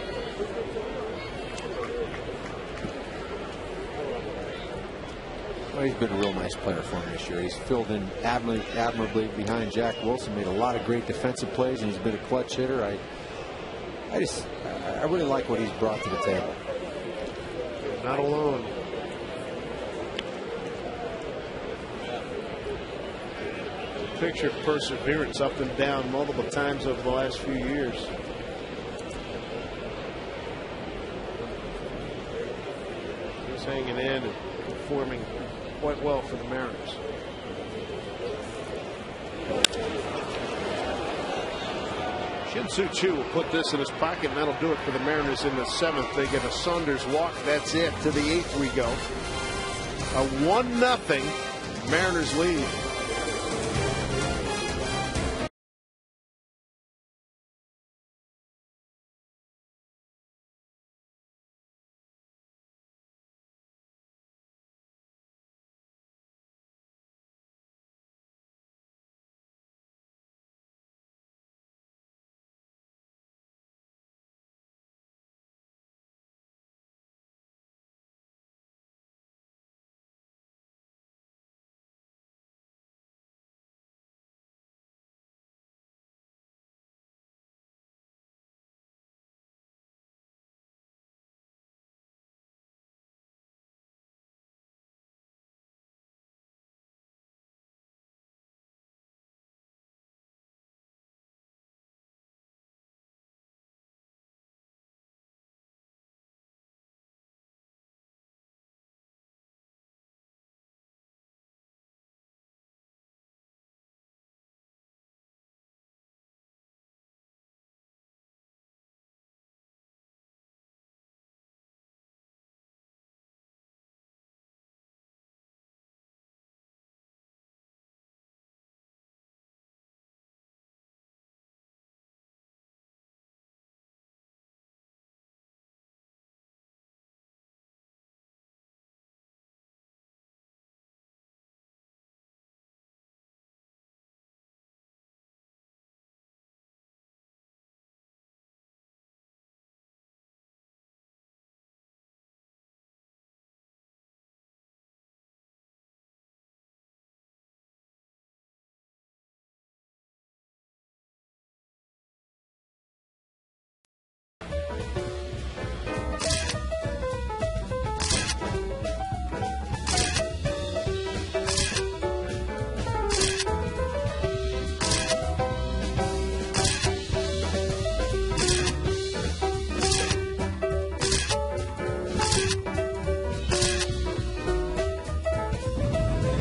Speaker 6: Well, he's been a real nice player for him this year. He's filled in admirably behind Jack Wilson, made a lot of great defensive plays, and he's been a clutch hitter. I really like what he's brought to the table.
Speaker 5: Not alone. Picture of perseverance up and down multiple times over the last few years. He's hanging in and performing quite well for the Mariners. Shin-Soo Choo will put this in his pocket, and that'll do it for the Mariners in the 7th. They get a Saunders walk. That's it. To the 8th we go. A 1-0 Mariners lead.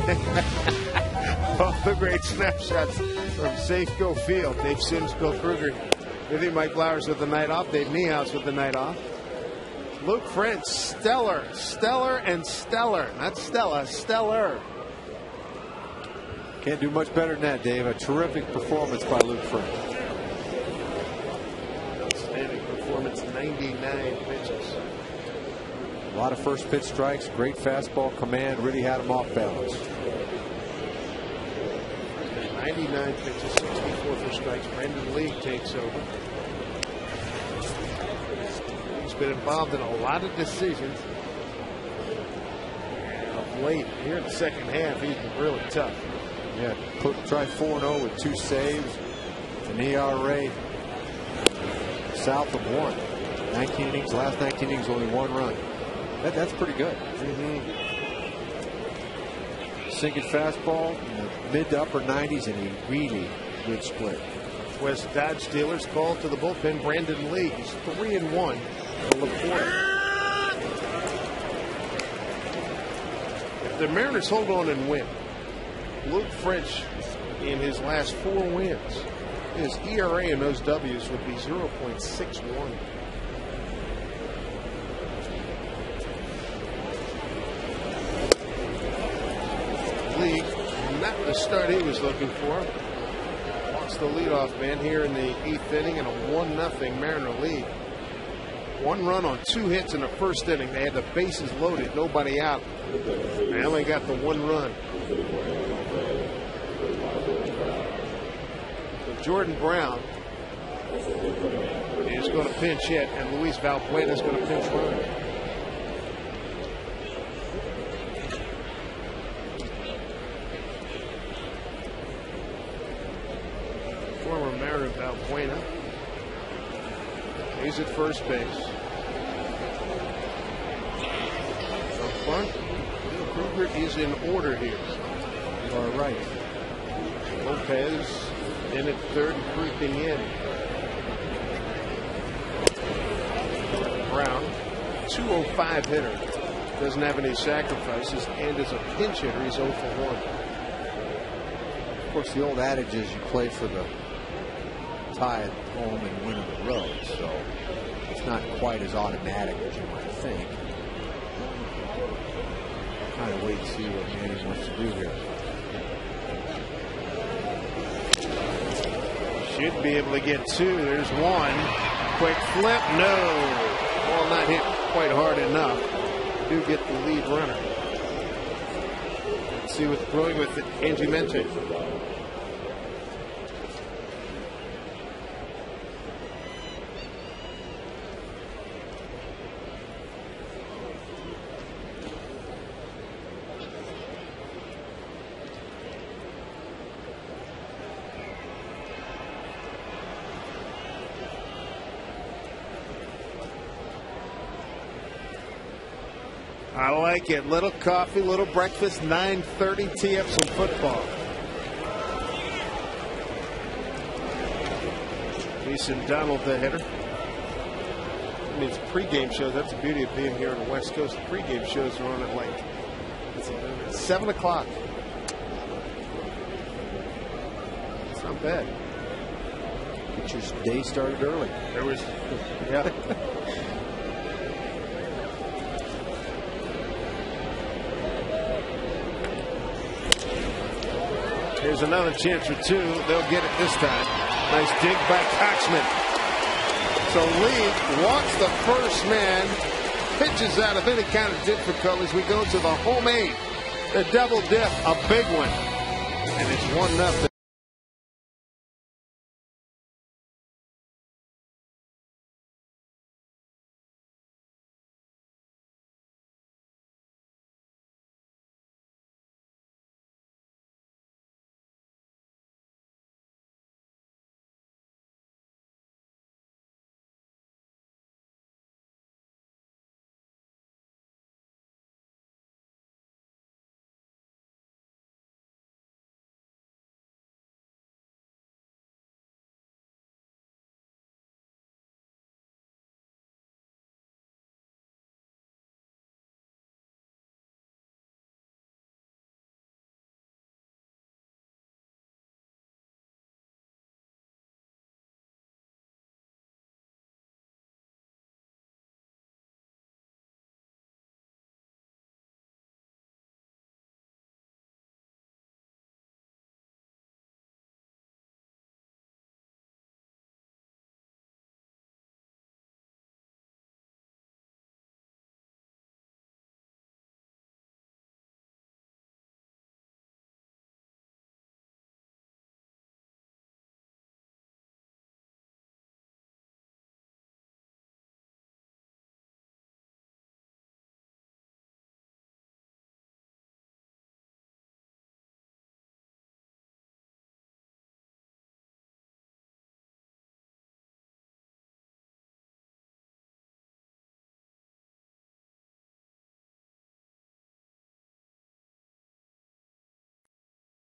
Speaker 5: All the great snapshots from Safeco Field. Dave Sims, Bill Kruger, with you. Mike Flowers with the night off. Dave Niehaus with the night off. Luke French, stellar, and stellar. Not Stella, stellar.
Speaker 6: Can't do much better than that, Dave. A terrific performance by Luke French.
Speaker 5: Outstanding performance, 99 pitches.
Speaker 6: A lot of first pitch strikes, great fastball command, really had him off balance.
Speaker 5: 99 pitches, 64 for strikes. Brandon Lee takes over. He's been involved in a lot of decisions. And of late, here in the second half, he's been really tough.
Speaker 6: Yeah, try 4-0 with 2 saves, an ERA south of 1. 19 innings, last 19 innings, only 1 run. That's pretty good. Sinking fastball, mid to upper 90s, and a really good split.
Speaker 5: West Dodge Steelers call to the bullpen. Brandon Lee, he's 3-1 to LaPorte. If the Mariners hold on and win, Luke French, in his last 4 wins, his ERA in those W's would be 0.61. Lee, not the start he was looking for. Lost the leadoff man here in the 8th inning and a 1-0 Mariner lead. 1 run on 2 hits in the first inning. They had the bases loaded, nobody out. They only got the 1 run. So Jordan Brown is going to pinch hit, and Luis Valbuena is going to pinch run. Former Mariner Valbuena. He's at first base. Up front, Kruger is in order here.
Speaker 6: All right.
Speaker 5: Lopez in at third and creeping in. Brown, 205 hitter. Doesn't have any sacrifices and is a pinch hitter. He's 0 for 1.
Speaker 6: Of course, the old adage is you play for the tie at home and win on the road, so it's not quite as automatic as you might think. Kind of wait and see what Manny wants to do here.
Speaker 5: Should be able to get 2. There's 1. Quick flip. No. Ball not hit quite hard enough. Do get the lead runner. Let's see what's brewing with Angie Mente. I like it. Little coffee, little breakfast, 9:30, tee up some football. Mason Donald, the hitter. I mean, it's pregame shows. That's the beauty of being here on the West Coast. The pregame shows are on at like 7 o'clock. It's not bad.
Speaker 6: Get your day started early.
Speaker 5: There was, yeah. Here's another chance for 2. They'll get it this time. Nice dig by Coxman. So Lee walks the first man, pitches out of any kind of difficulties. We go to the home 8. The double dip, a big one. And it's 1-0.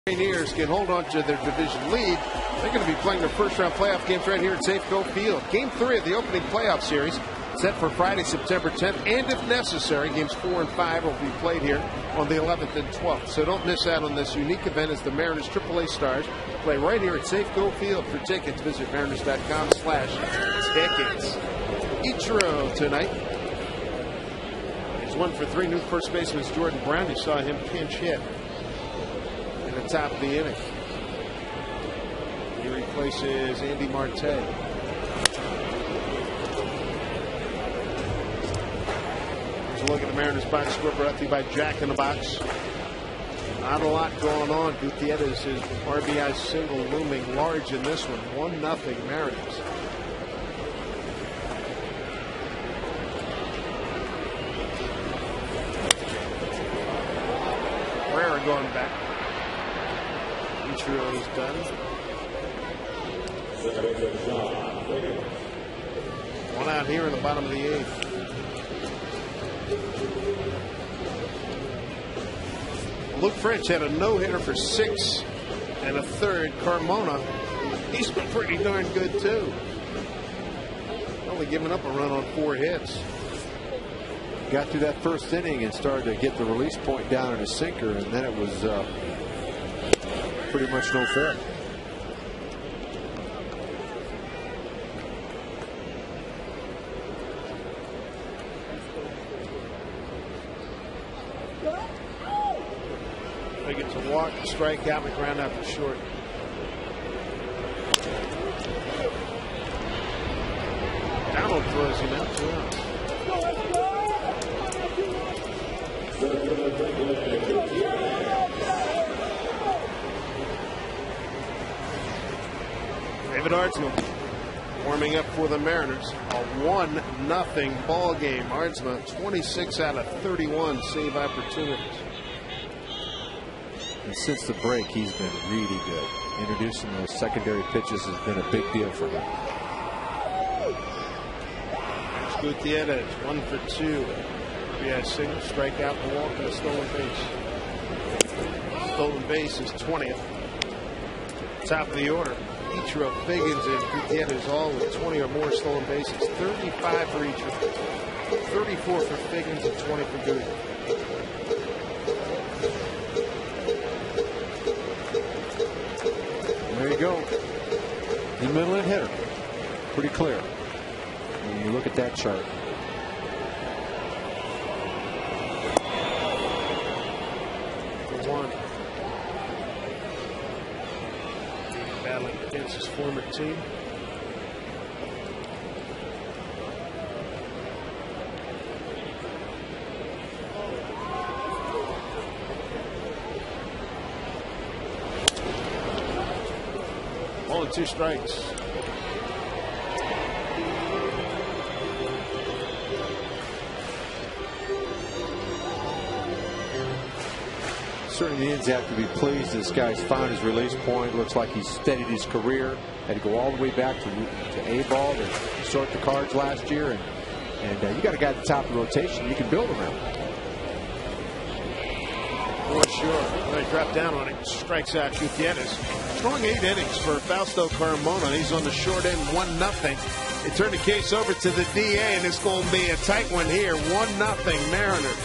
Speaker 5: Buccaneers can hold on to their division lead. They're going to be playing their first-round playoff games right here at Safeco Field. Game 3 of the opening playoff series set for Friday, September 10th, and if necessary, games 4 and 5 will be played here on the 11th and 12th. So don't miss out on this unique event as the Mariners AAA stars play right here at Safeco Field. For tickets, visit mariners.com/tickets. Ichiro tonight. He's 1 for 3. New first baseman is Jordan Brown. You saw him pinch hit in the top of the inning. He replaces Andy Marte. Here's a look at the Mariners box score brought to you by Jack in the Box. Not a lot going on. Gutierrez, his RBI single looming large in this one. 1-0 Mariners. Herrera going back. Ichiro is done. One out here in the bottom of the 8th. Luke French had a no-hitter for 6 1/3. Carmona, he's been pretty darn good too. Only giving up a run on 4 hits.
Speaker 6: Got through that first inning and started to get the release point down in his sinker, and then it was pretty much no fair.
Speaker 5: They get to walk, strike out, and ground out to short. Donald throws him out 2 outs. David Ardsma warming up for the Mariners. A 1-0 ball game. Ardsma 26 out of 31 save opportunities.
Speaker 6: And since the break, he's been really good. Introducing those secondary pitches has been a big deal for him.
Speaker 5: There's Gutierrez, 1 for 2. RBI single, strikeout, and walk, and a stolen base. Stolen base is 20th. Top of the order. Ichiro, Figgins, and Gutierrez all with 20 or more stolen bases. 35 for Ichiro, 34 for Figgins, and 20 for Gutierrez.
Speaker 6: There you go. The middle and hitter. Pretty clear when you look at that chart.
Speaker 5: Battling against his former team. Only 2 strikes.
Speaker 6: Certainly the Indians have to be pleased. This guy's found his release point. Looks like he's steadied his career. Had to go all the way back to A-ball to sort the cards last year. And you got a guy at the top of the rotation you can build around.
Speaker 5: For sure. They drop down on it. Strikes out Gutierrez. Strong 8 innings for Fausto Carmona. He's on the short end, 1-0. They turn the case over to the DA, and it's going to be a tight one here. 1-0 Mariners.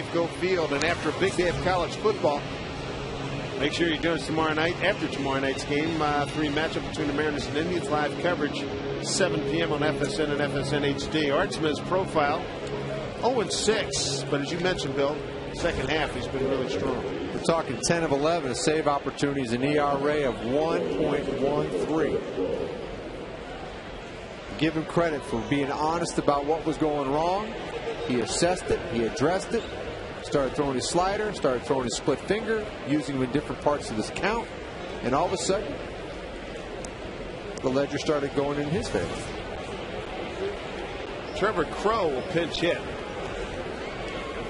Speaker 5: Safeco Field, and after a big day of college football, make sure you join us tomorrow night after tomorrow night's game. 3 matchup between the Mariners and Indians. Live coverage 7 p.m. on FSN and FSN HD. Artsman's profile 0-6, but as you mentioned, Bill, second half he's been really strong.
Speaker 6: We're talking 10 of 11 save opportunities, an ERA of 1.13. Give him credit for being honest about what was going wrong. He assessed it, he addressed it, started throwing his slider, started throwing his split finger, using him in different parts of his count, and all of a sudden the ledger started going in his favor.
Speaker 5: Trevor Crow will pinch hit.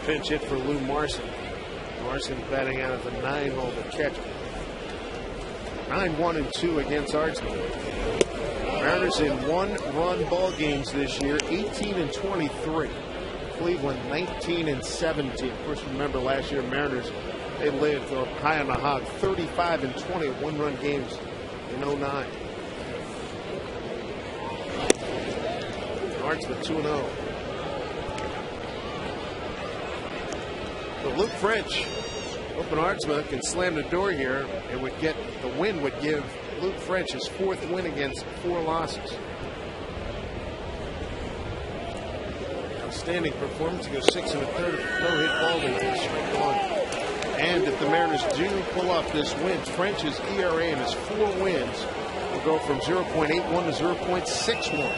Speaker 5: Pinch hit for Lou Marson. Marson batting out of the 9-hole to catch him. 9-1-2 against Artsman. Mariners in 1-run ball games this year, 18-23. Cleveland 19-17. Of course, remember last year Mariners, they lived high on the hog, 35-20 1-run games in 09. Artsman 2-0. But Luke French, open Artsman can slam the door here. It would get the win would give Luke French his 4th win against 4 losses. Outstanding performance. He goes 6 1/3, no-hit ball lead, strike 1. And if the Mariners do pull off this win, French's ERA in his 4 wins will go from 0.81 to 0.61.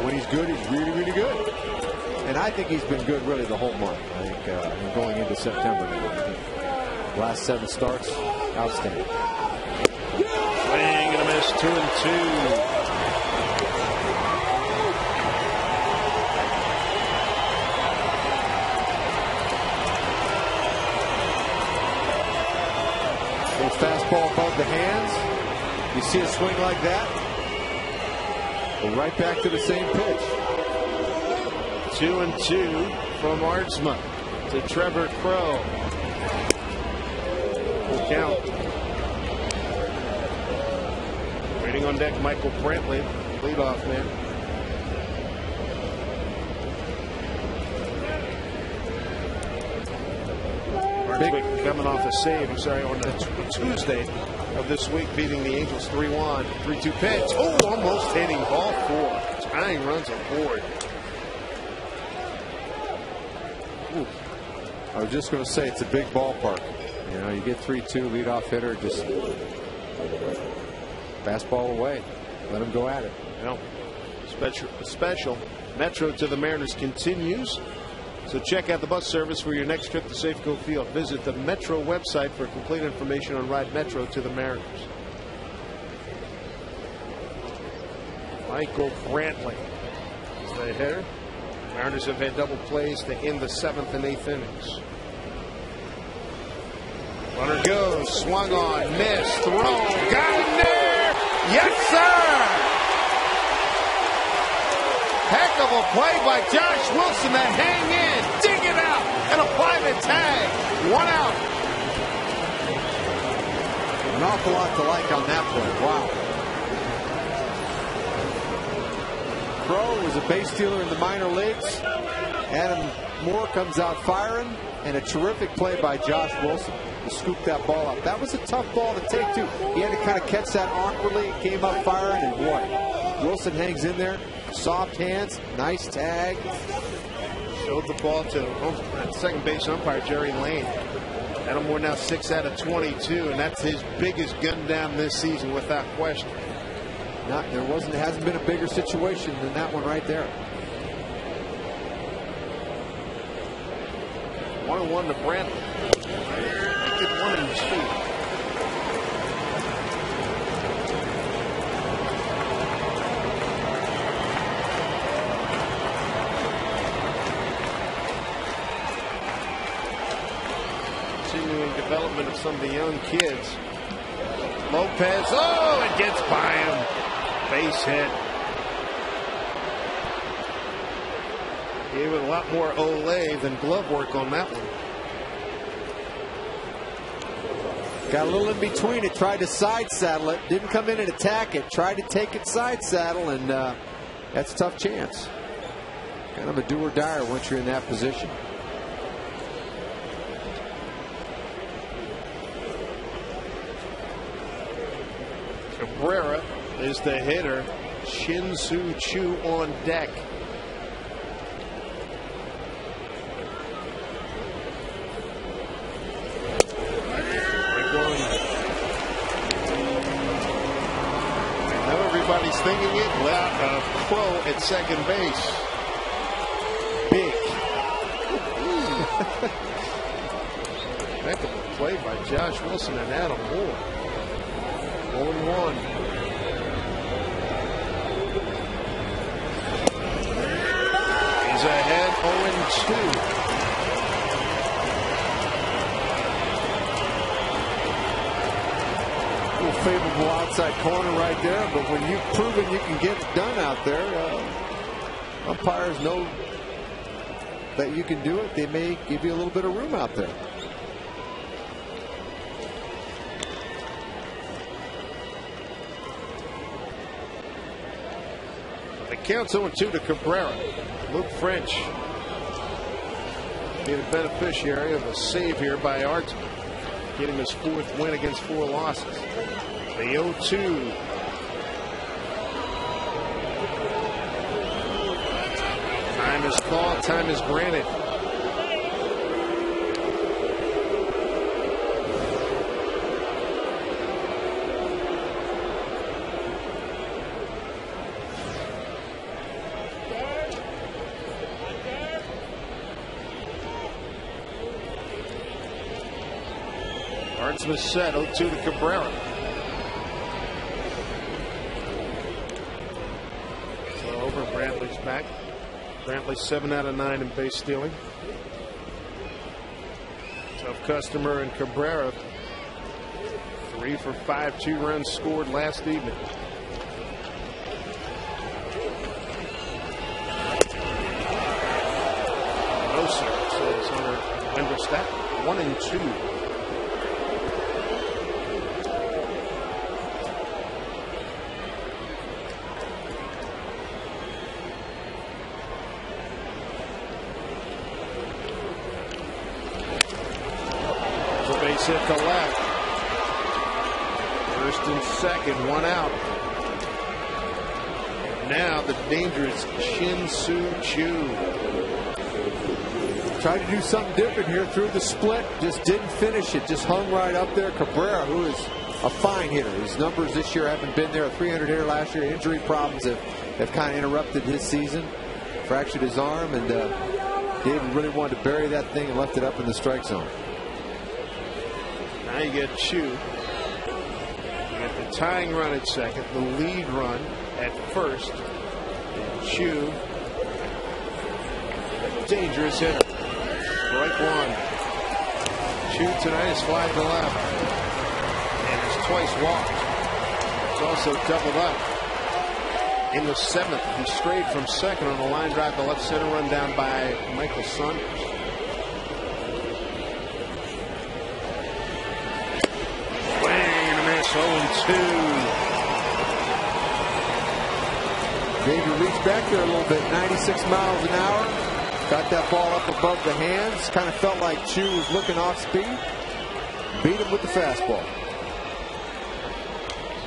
Speaker 6: When he's good, he's really, really good. And I think he's been good really the whole month. I think going into September, last 7 starts, outstanding.
Speaker 5: Swing and a miss, 2-2.
Speaker 6: Fastball above the hands. You see a swing like that, we're right back to the same pitch.
Speaker 5: 2-2 from Artsma to Trevor Crow. Full count. Waiting on deck, Michael Brantley, leadoff man. Coming off a save, on the Tuesday of this week, beating the Angels 3-1. 3-2 pitch. Oh, almost hitting ball 4. Tying runs aboard.
Speaker 6: Ooh. I was just going to say it's a big ballpark. You know, you get 3-2, leadoff hitter, just fastball away. Let him go at it.
Speaker 5: Well, special Metro to the Mariners continues. So check out the bus service for your next trip to Safeco Field. Visit the Metro website for complete information on Ride Metro to the Mariners. Michael Brantley is the hitter. Mariners have had double plays to end the 7th and 8th innings. Runner goes, swung on, missed, throw, got him there! Yes, sir! Heck of a play by Josh Wilson to hang in, dig it out, and apply the tag. 1 out.
Speaker 6: An awful lot to like on that play. Wow. Crow was a base stealer in the minor leagues. Adam Moore comes out firing, and a terrific play by Josh Wilson to scoop that ball up. That was a tough ball to take, too. He had to kind of catch that awkwardly. It came up firing, and boy, Wilson hangs in there. Soft hands, nice tag.
Speaker 5: Showed the ball to second base umpire Jerry Lane. Adam Moore now 6 out of 22, and that's his biggest gun down this season without question.
Speaker 6: Hasn't been a bigger situation than that one right there.
Speaker 5: 1-1 to Brantley. He did 1-2. Development of some of the young kids. Lopez, it gets by him. Base hit. Gave it a lot more Olay than glove work on that one.
Speaker 6: Got a little in between it, tried to side saddle it, didn't come in and attack it, tried to take it side saddle, and that's a tough chance. Kind of a do or die once you're in that position.
Speaker 5: Cabrera is the hitter. Shin-Soo Choo on deck. Now everybody's thinking it. Well, Crow at second base. Big. Heck of a play by Josh Wilson and Adam Moore. 0-1. He's ahead 0-2.
Speaker 6: A favorable outside corner right there, but when you've proven you can get it done out there, umpires know that you can do it. They may give you a little bit of room out there.
Speaker 5: It counts 0-2 to Cabrera. Luke French being a beneficiary of a save here by Artsman. Getting his 4th win against 4 losses. The 0-2. Time is called. Time is granted. Artsman set 0-2 to Cabrera. So over. Brantley's back. Brantley 7 out of 9 in base stealing. Tough customer in Cabrera. 3 for 5, 2 runs scored last evening. No sir, says Hunter Wendelstedt. 1-2. Hit to left. First and second, 1 out. Now the dangerous Shin-Soo Choo.
Speaker 6: Tried to do something different here through the split. Just didn't finish it. Just hung right up there. Cabrera, who is a fine hitter. His numbers this year haven't been there. A 300 hitter last year. Injury problems have kind of interrupted his season. Fractured his arm, and David really wanted to bury that thing and left it up in the strike zone.
Speaker 5: Now you get Choo. You get the tying run at second, the lead run at first. Choo, dangerous hitter. Strike 1. Choo tonight is 5 to left. And has twice walked. It's also doubled up. In the 7th, he strayed from second on a line drive to left center, run down by Michael Saunders. Swing and a miss, 0-2.
Speaker 6: David reached back there a little bit, 96 miles an hour. Got that ball up above the hands. Kind of felt like Choo was looking off speed. Beat him with the fastball.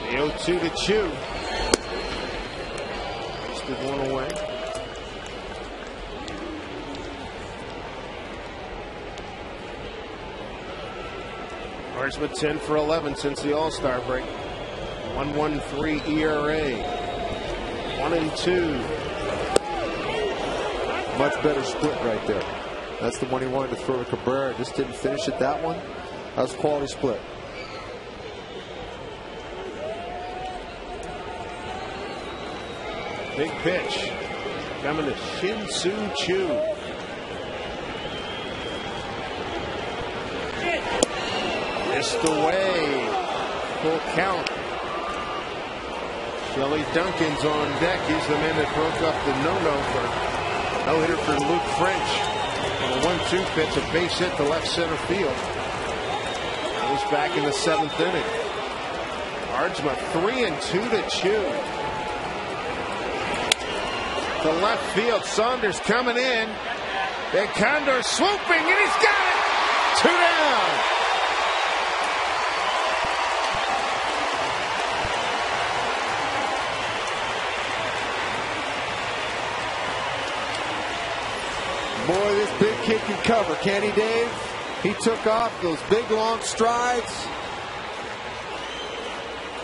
Speaker 5: The 0-2 to Choo. Stood one away. Artsman 10 for 11 since the All-Star break. 1.13 ERA. 1-2.
Speaker 6: Much better split right there. That's the one he wanted to throw to Cabrera. Just didn't finish it. That one. That was a quality split.
Speaker 5: Big pitch coming to Shin-Soo Choo. Missed away. Full count. Shelly Duncan's on deck. He's the man that broke up the no-hitter for Luke French. On a 1-2 pitch, a base hit to left center field. Goes back in the 7th inning. Artsman 3-2 to Choo. to left field. Saunders coming in. And Condor swooping, and he's got it. 2 down.
Speaker 6: Boy, this big kid can cover, can't he, Dave? He took off those big, long strides.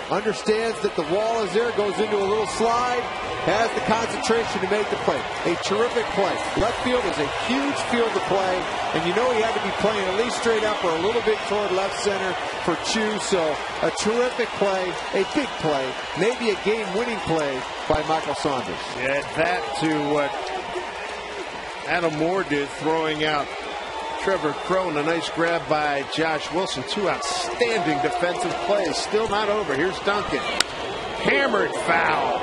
Speaker 6: Understands that the wall is there, goes into a little slide, has the concentration to make the play. A terrific play. Left field is a huge field to play, and you know he had to be playing at least straight up or a little bit toward left center for Chu. So a terrific play, a big play, maybe a game-winning play by Michael Saunders.
Speaker 5: Yeah, that to what Adam Moore did, throwing out Trevor Crow, and a nice grab by Josh Wilson. 2 outstanding defensive plays. Still not over. Here's Duncan. Hammered foul.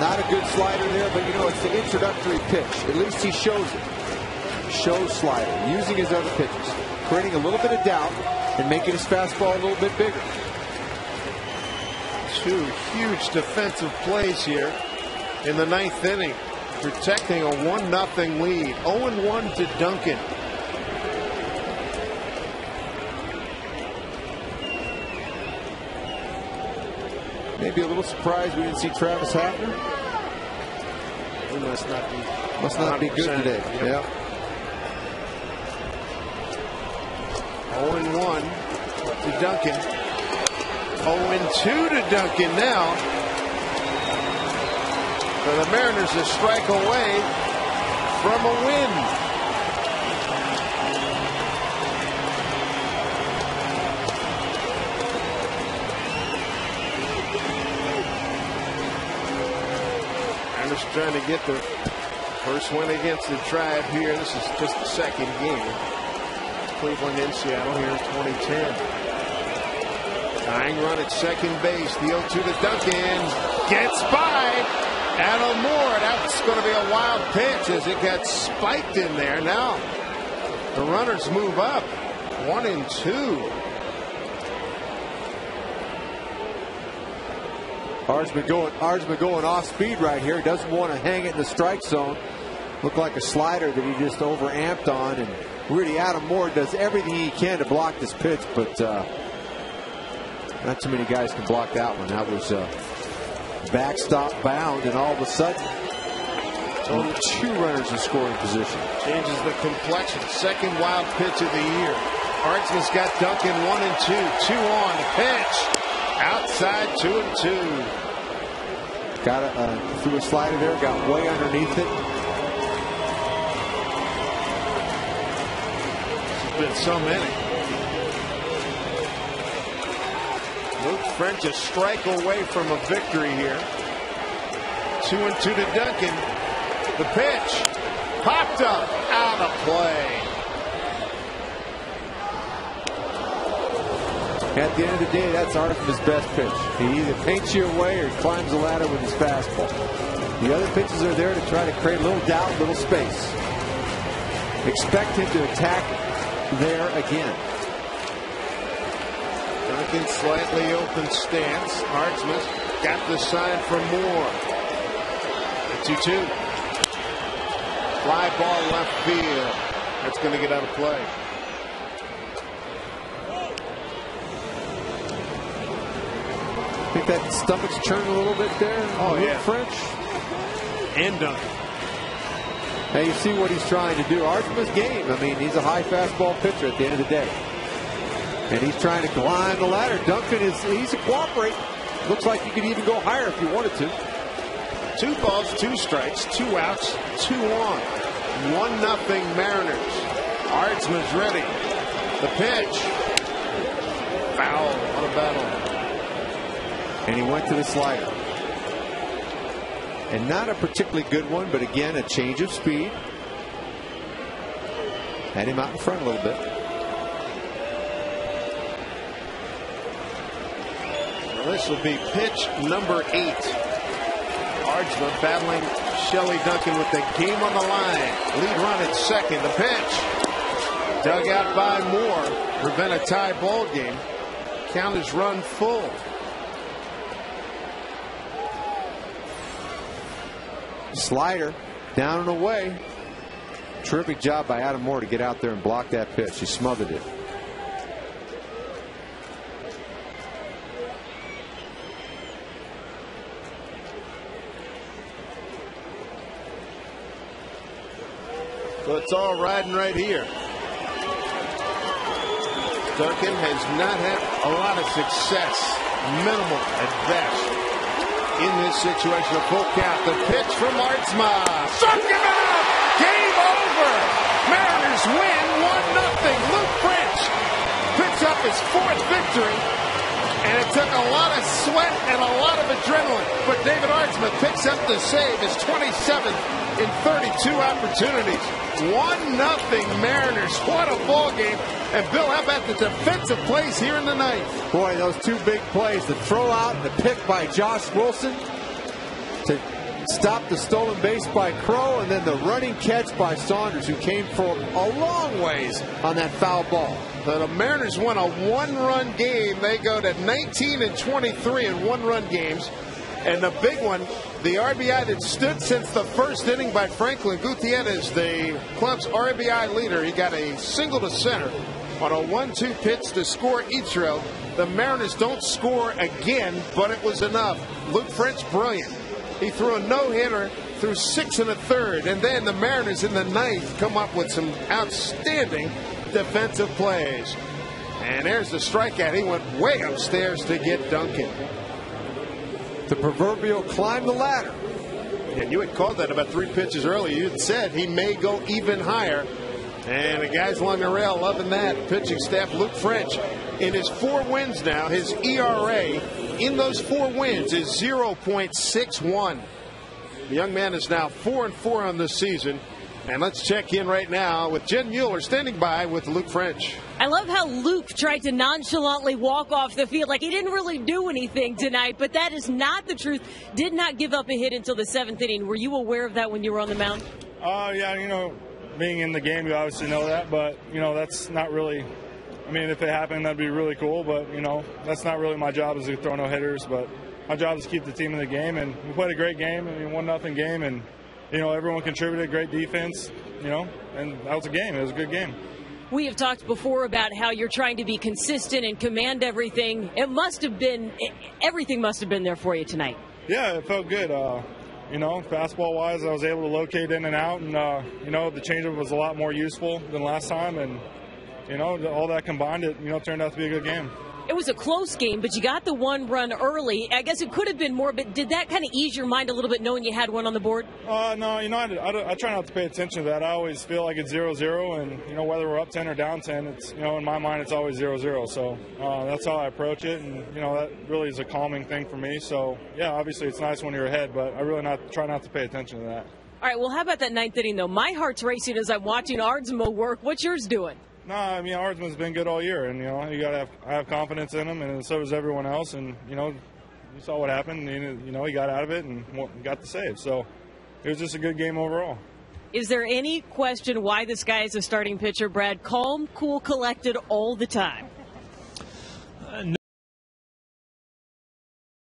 Speaker 6: Not a good slider there, but you know, it's the introductory pitch. At least he shows it. Shows slider, using his other pitches, creating a little bit of doubt and making his fastball a little bit bigger.
Speaker 5: 2 huge defensive plays here in the 9th inning, protecting a 1-0 lead. 0-1 to Duncan.
Speaker 6: Maybe a little surprised we didn't see Travis Hafner.
Speaker 5: He must not be
Speaker 6: good today.
Speaker 5: Yep. 0-1 to Duncan. 0-2 to Duncan now. For the Mariners, a strike away from a win. Mariners trying to get the first win against the Tribe here. This is just the second game. Cleveland in Seattle here in 2010. Tying run at second base. The 0-2 to Duncan. Gets by Adam Moore. That's going to be a wild pitch as it got spiked in there. Now the runners move up. 1-2.
Speaker 6: Ardsman going off speed right here. He doesn't want to hang it in the strike zone. Looked like a slider that he just overamped on. And really, Adam Moore does everything he can to block this pitch, but not too many guys can block that one. That was backstop bound, and all of a sudden, only 2 runners in scoring position.
Speaker 5: Changes the complexion. Second wild pitch of the year. Ardsman's got Duncan 1-2. 2 on. Pitch. Outside 2-2.
Speaker 6: Got threw a slider there, got way underneath it.
Speaker 5: There's been so many. Luke French a strike away from a victory here. 2-2 to Duncan. The pitch popped up, out of play.
Speaker 6: At the end of the day, that's Ardsman's best pitch. He either paints you away or he climbs the ladder with his fastball. The other pitches are there to try to create a little doubt, a little space. Expect him to attack there again.
Speaker 5: Duncan slightly open stance. Ardsman got the sign for Moore. 2-2. Fly ball left field. That's going to get out of play.
Speaker 6: I think that stomach's churned a little bit there.
Speaker 5: Oh, yeah.
Speaker 6: French.
Speaker 5: And Duncan.
Speaker 6: Now you see what he's trying to do. Ardsman's game. I mean, he's a high fastball pitcher at the end of the day. And he's trying to climb the ladder. Duncan he's a cooperate. Looks like he could even go higher if he wanted to.
Speaker 5: 2 balls, 2 strikes, 2 outs, 2 on. 1-0 Mariners. Ardsman's ready. The pitch. Foul on a battle.
Speaker 6: And he went to the slider. And not a particularly good one, but again, a change of speed. Had him out in front a little bit.
Speaker 5: Well, this will be pitch number 8. Ardsman battling Shelley Duncan with the game on the line. Lead run at second. The pitch. Dug out by Moore. Prevent a tie ball game. Count is run full.
Speaker 6: Slider down and away. Terrific job by Adam Moore to get out there and block that pitch. He smothered it.
Speaker 5: So it's all riding right here. Duncan has not had a lot of success, minimal at best, in this situation. A full count. The pitch from Artsma. Struck him out! Game over! Mariners win 1-0. Luke French picks up his 4th victory. And it took a lot of sweat and a lot of adrenaline. But David Artsma picks up the save, his 27th in 32 opportunities. 1-0 Mariners. What a ball game. And Bill, how about the defensive plays here in the ninth?
Speaker 6: Boy, those 2 big plays, the throw out and the pick by Josh Wilson to stop the stolen base by Crow, and then the running catch by Saunders, who came from a long ways on that foul ball.
Speaker 5: So the Mariners won a 1-run game. They go to 19-23 in 1-run games. And the big one, the RBI that stood since the first inning by Franklin Gutierrez, the club's RBI leader. He got a single to center on a 1-2 pitch to score Ichiro. The Mariners don't score again, but it was enough. Luke French, brilliant. He threw a no-hitter through 6 1/3, and then the Mariners in the ninth come up with some outstanding defensive plays. And there's the strikeout. He went way upstairs to get Duncan.
Speaker 6: The proverbial climb the ladder.
Speaker 5: And you had called that about 3 pitches earlier. You had said he may go even higher. And the guys along the rail loving that. Pitching staff, Luke French, in his 4 wins now, his ERA in those 4 wins is 0.61. The young man is now 4-4 on this season. And let's check in right now with Jen Mueller standing by with Luke French.
Speaker 2: I love how Luke tried to nonchalantly walk off the field like he didn't really do anything tonight, but that is not the truth. Did not give up a hit until the 7th inning. Were you aware of that when you were on the mound?
Speaker 7: Yeah, being in the game, you obviously know that, but, that's not really, if it happened, that'd be really cool, but, that's not really my job is to throw no hitters, but my job is to keep the team in the game, and we played a great game, 1-0 game, and everyone contributed, great defense, and that was a game. It was a good game.
Speaker 2: We have talked before about how you're trying to be consistent and command everything. Everything must have been there for you tonight.
Speaker 7: Yeah, it felt good. Fastball-wise, I was able to locate in and out, and, the changeup was a lot more useful than last time, and, all that combined, it, turned out to be a good game.
Speaker 2: It was a close game, but you got the 1 run early. I guess it could have been more, but did that kind of ease your mind a little bit knowing you had 1 on the board?
Speaker 7: No, I try not to pay attention to that. I always feel like it's 0-0, and, whether we're up 10 or down 10, it's, in my mind, it's always 0-0. So that's how I approach it, and, that really is a calming thing for me. So, yeah, obviously it's nice when you're ahead, but I really try not to pay attention to that.
Speaker 2: All right, well, how about that 9th inning, though? My heart's racing as I'm watching Ardsmo work. What's yours doing?
Speaker 7: No, Ardsman's been good all year, and you got to have confidence in him, and so does everyone else. And you saw what happened. He got out of it and got the save. So it was just a good game overall.
Speaker 2: Is there any question why this guy is a starting pitcher, Brad? Calm, cool, collected all the time.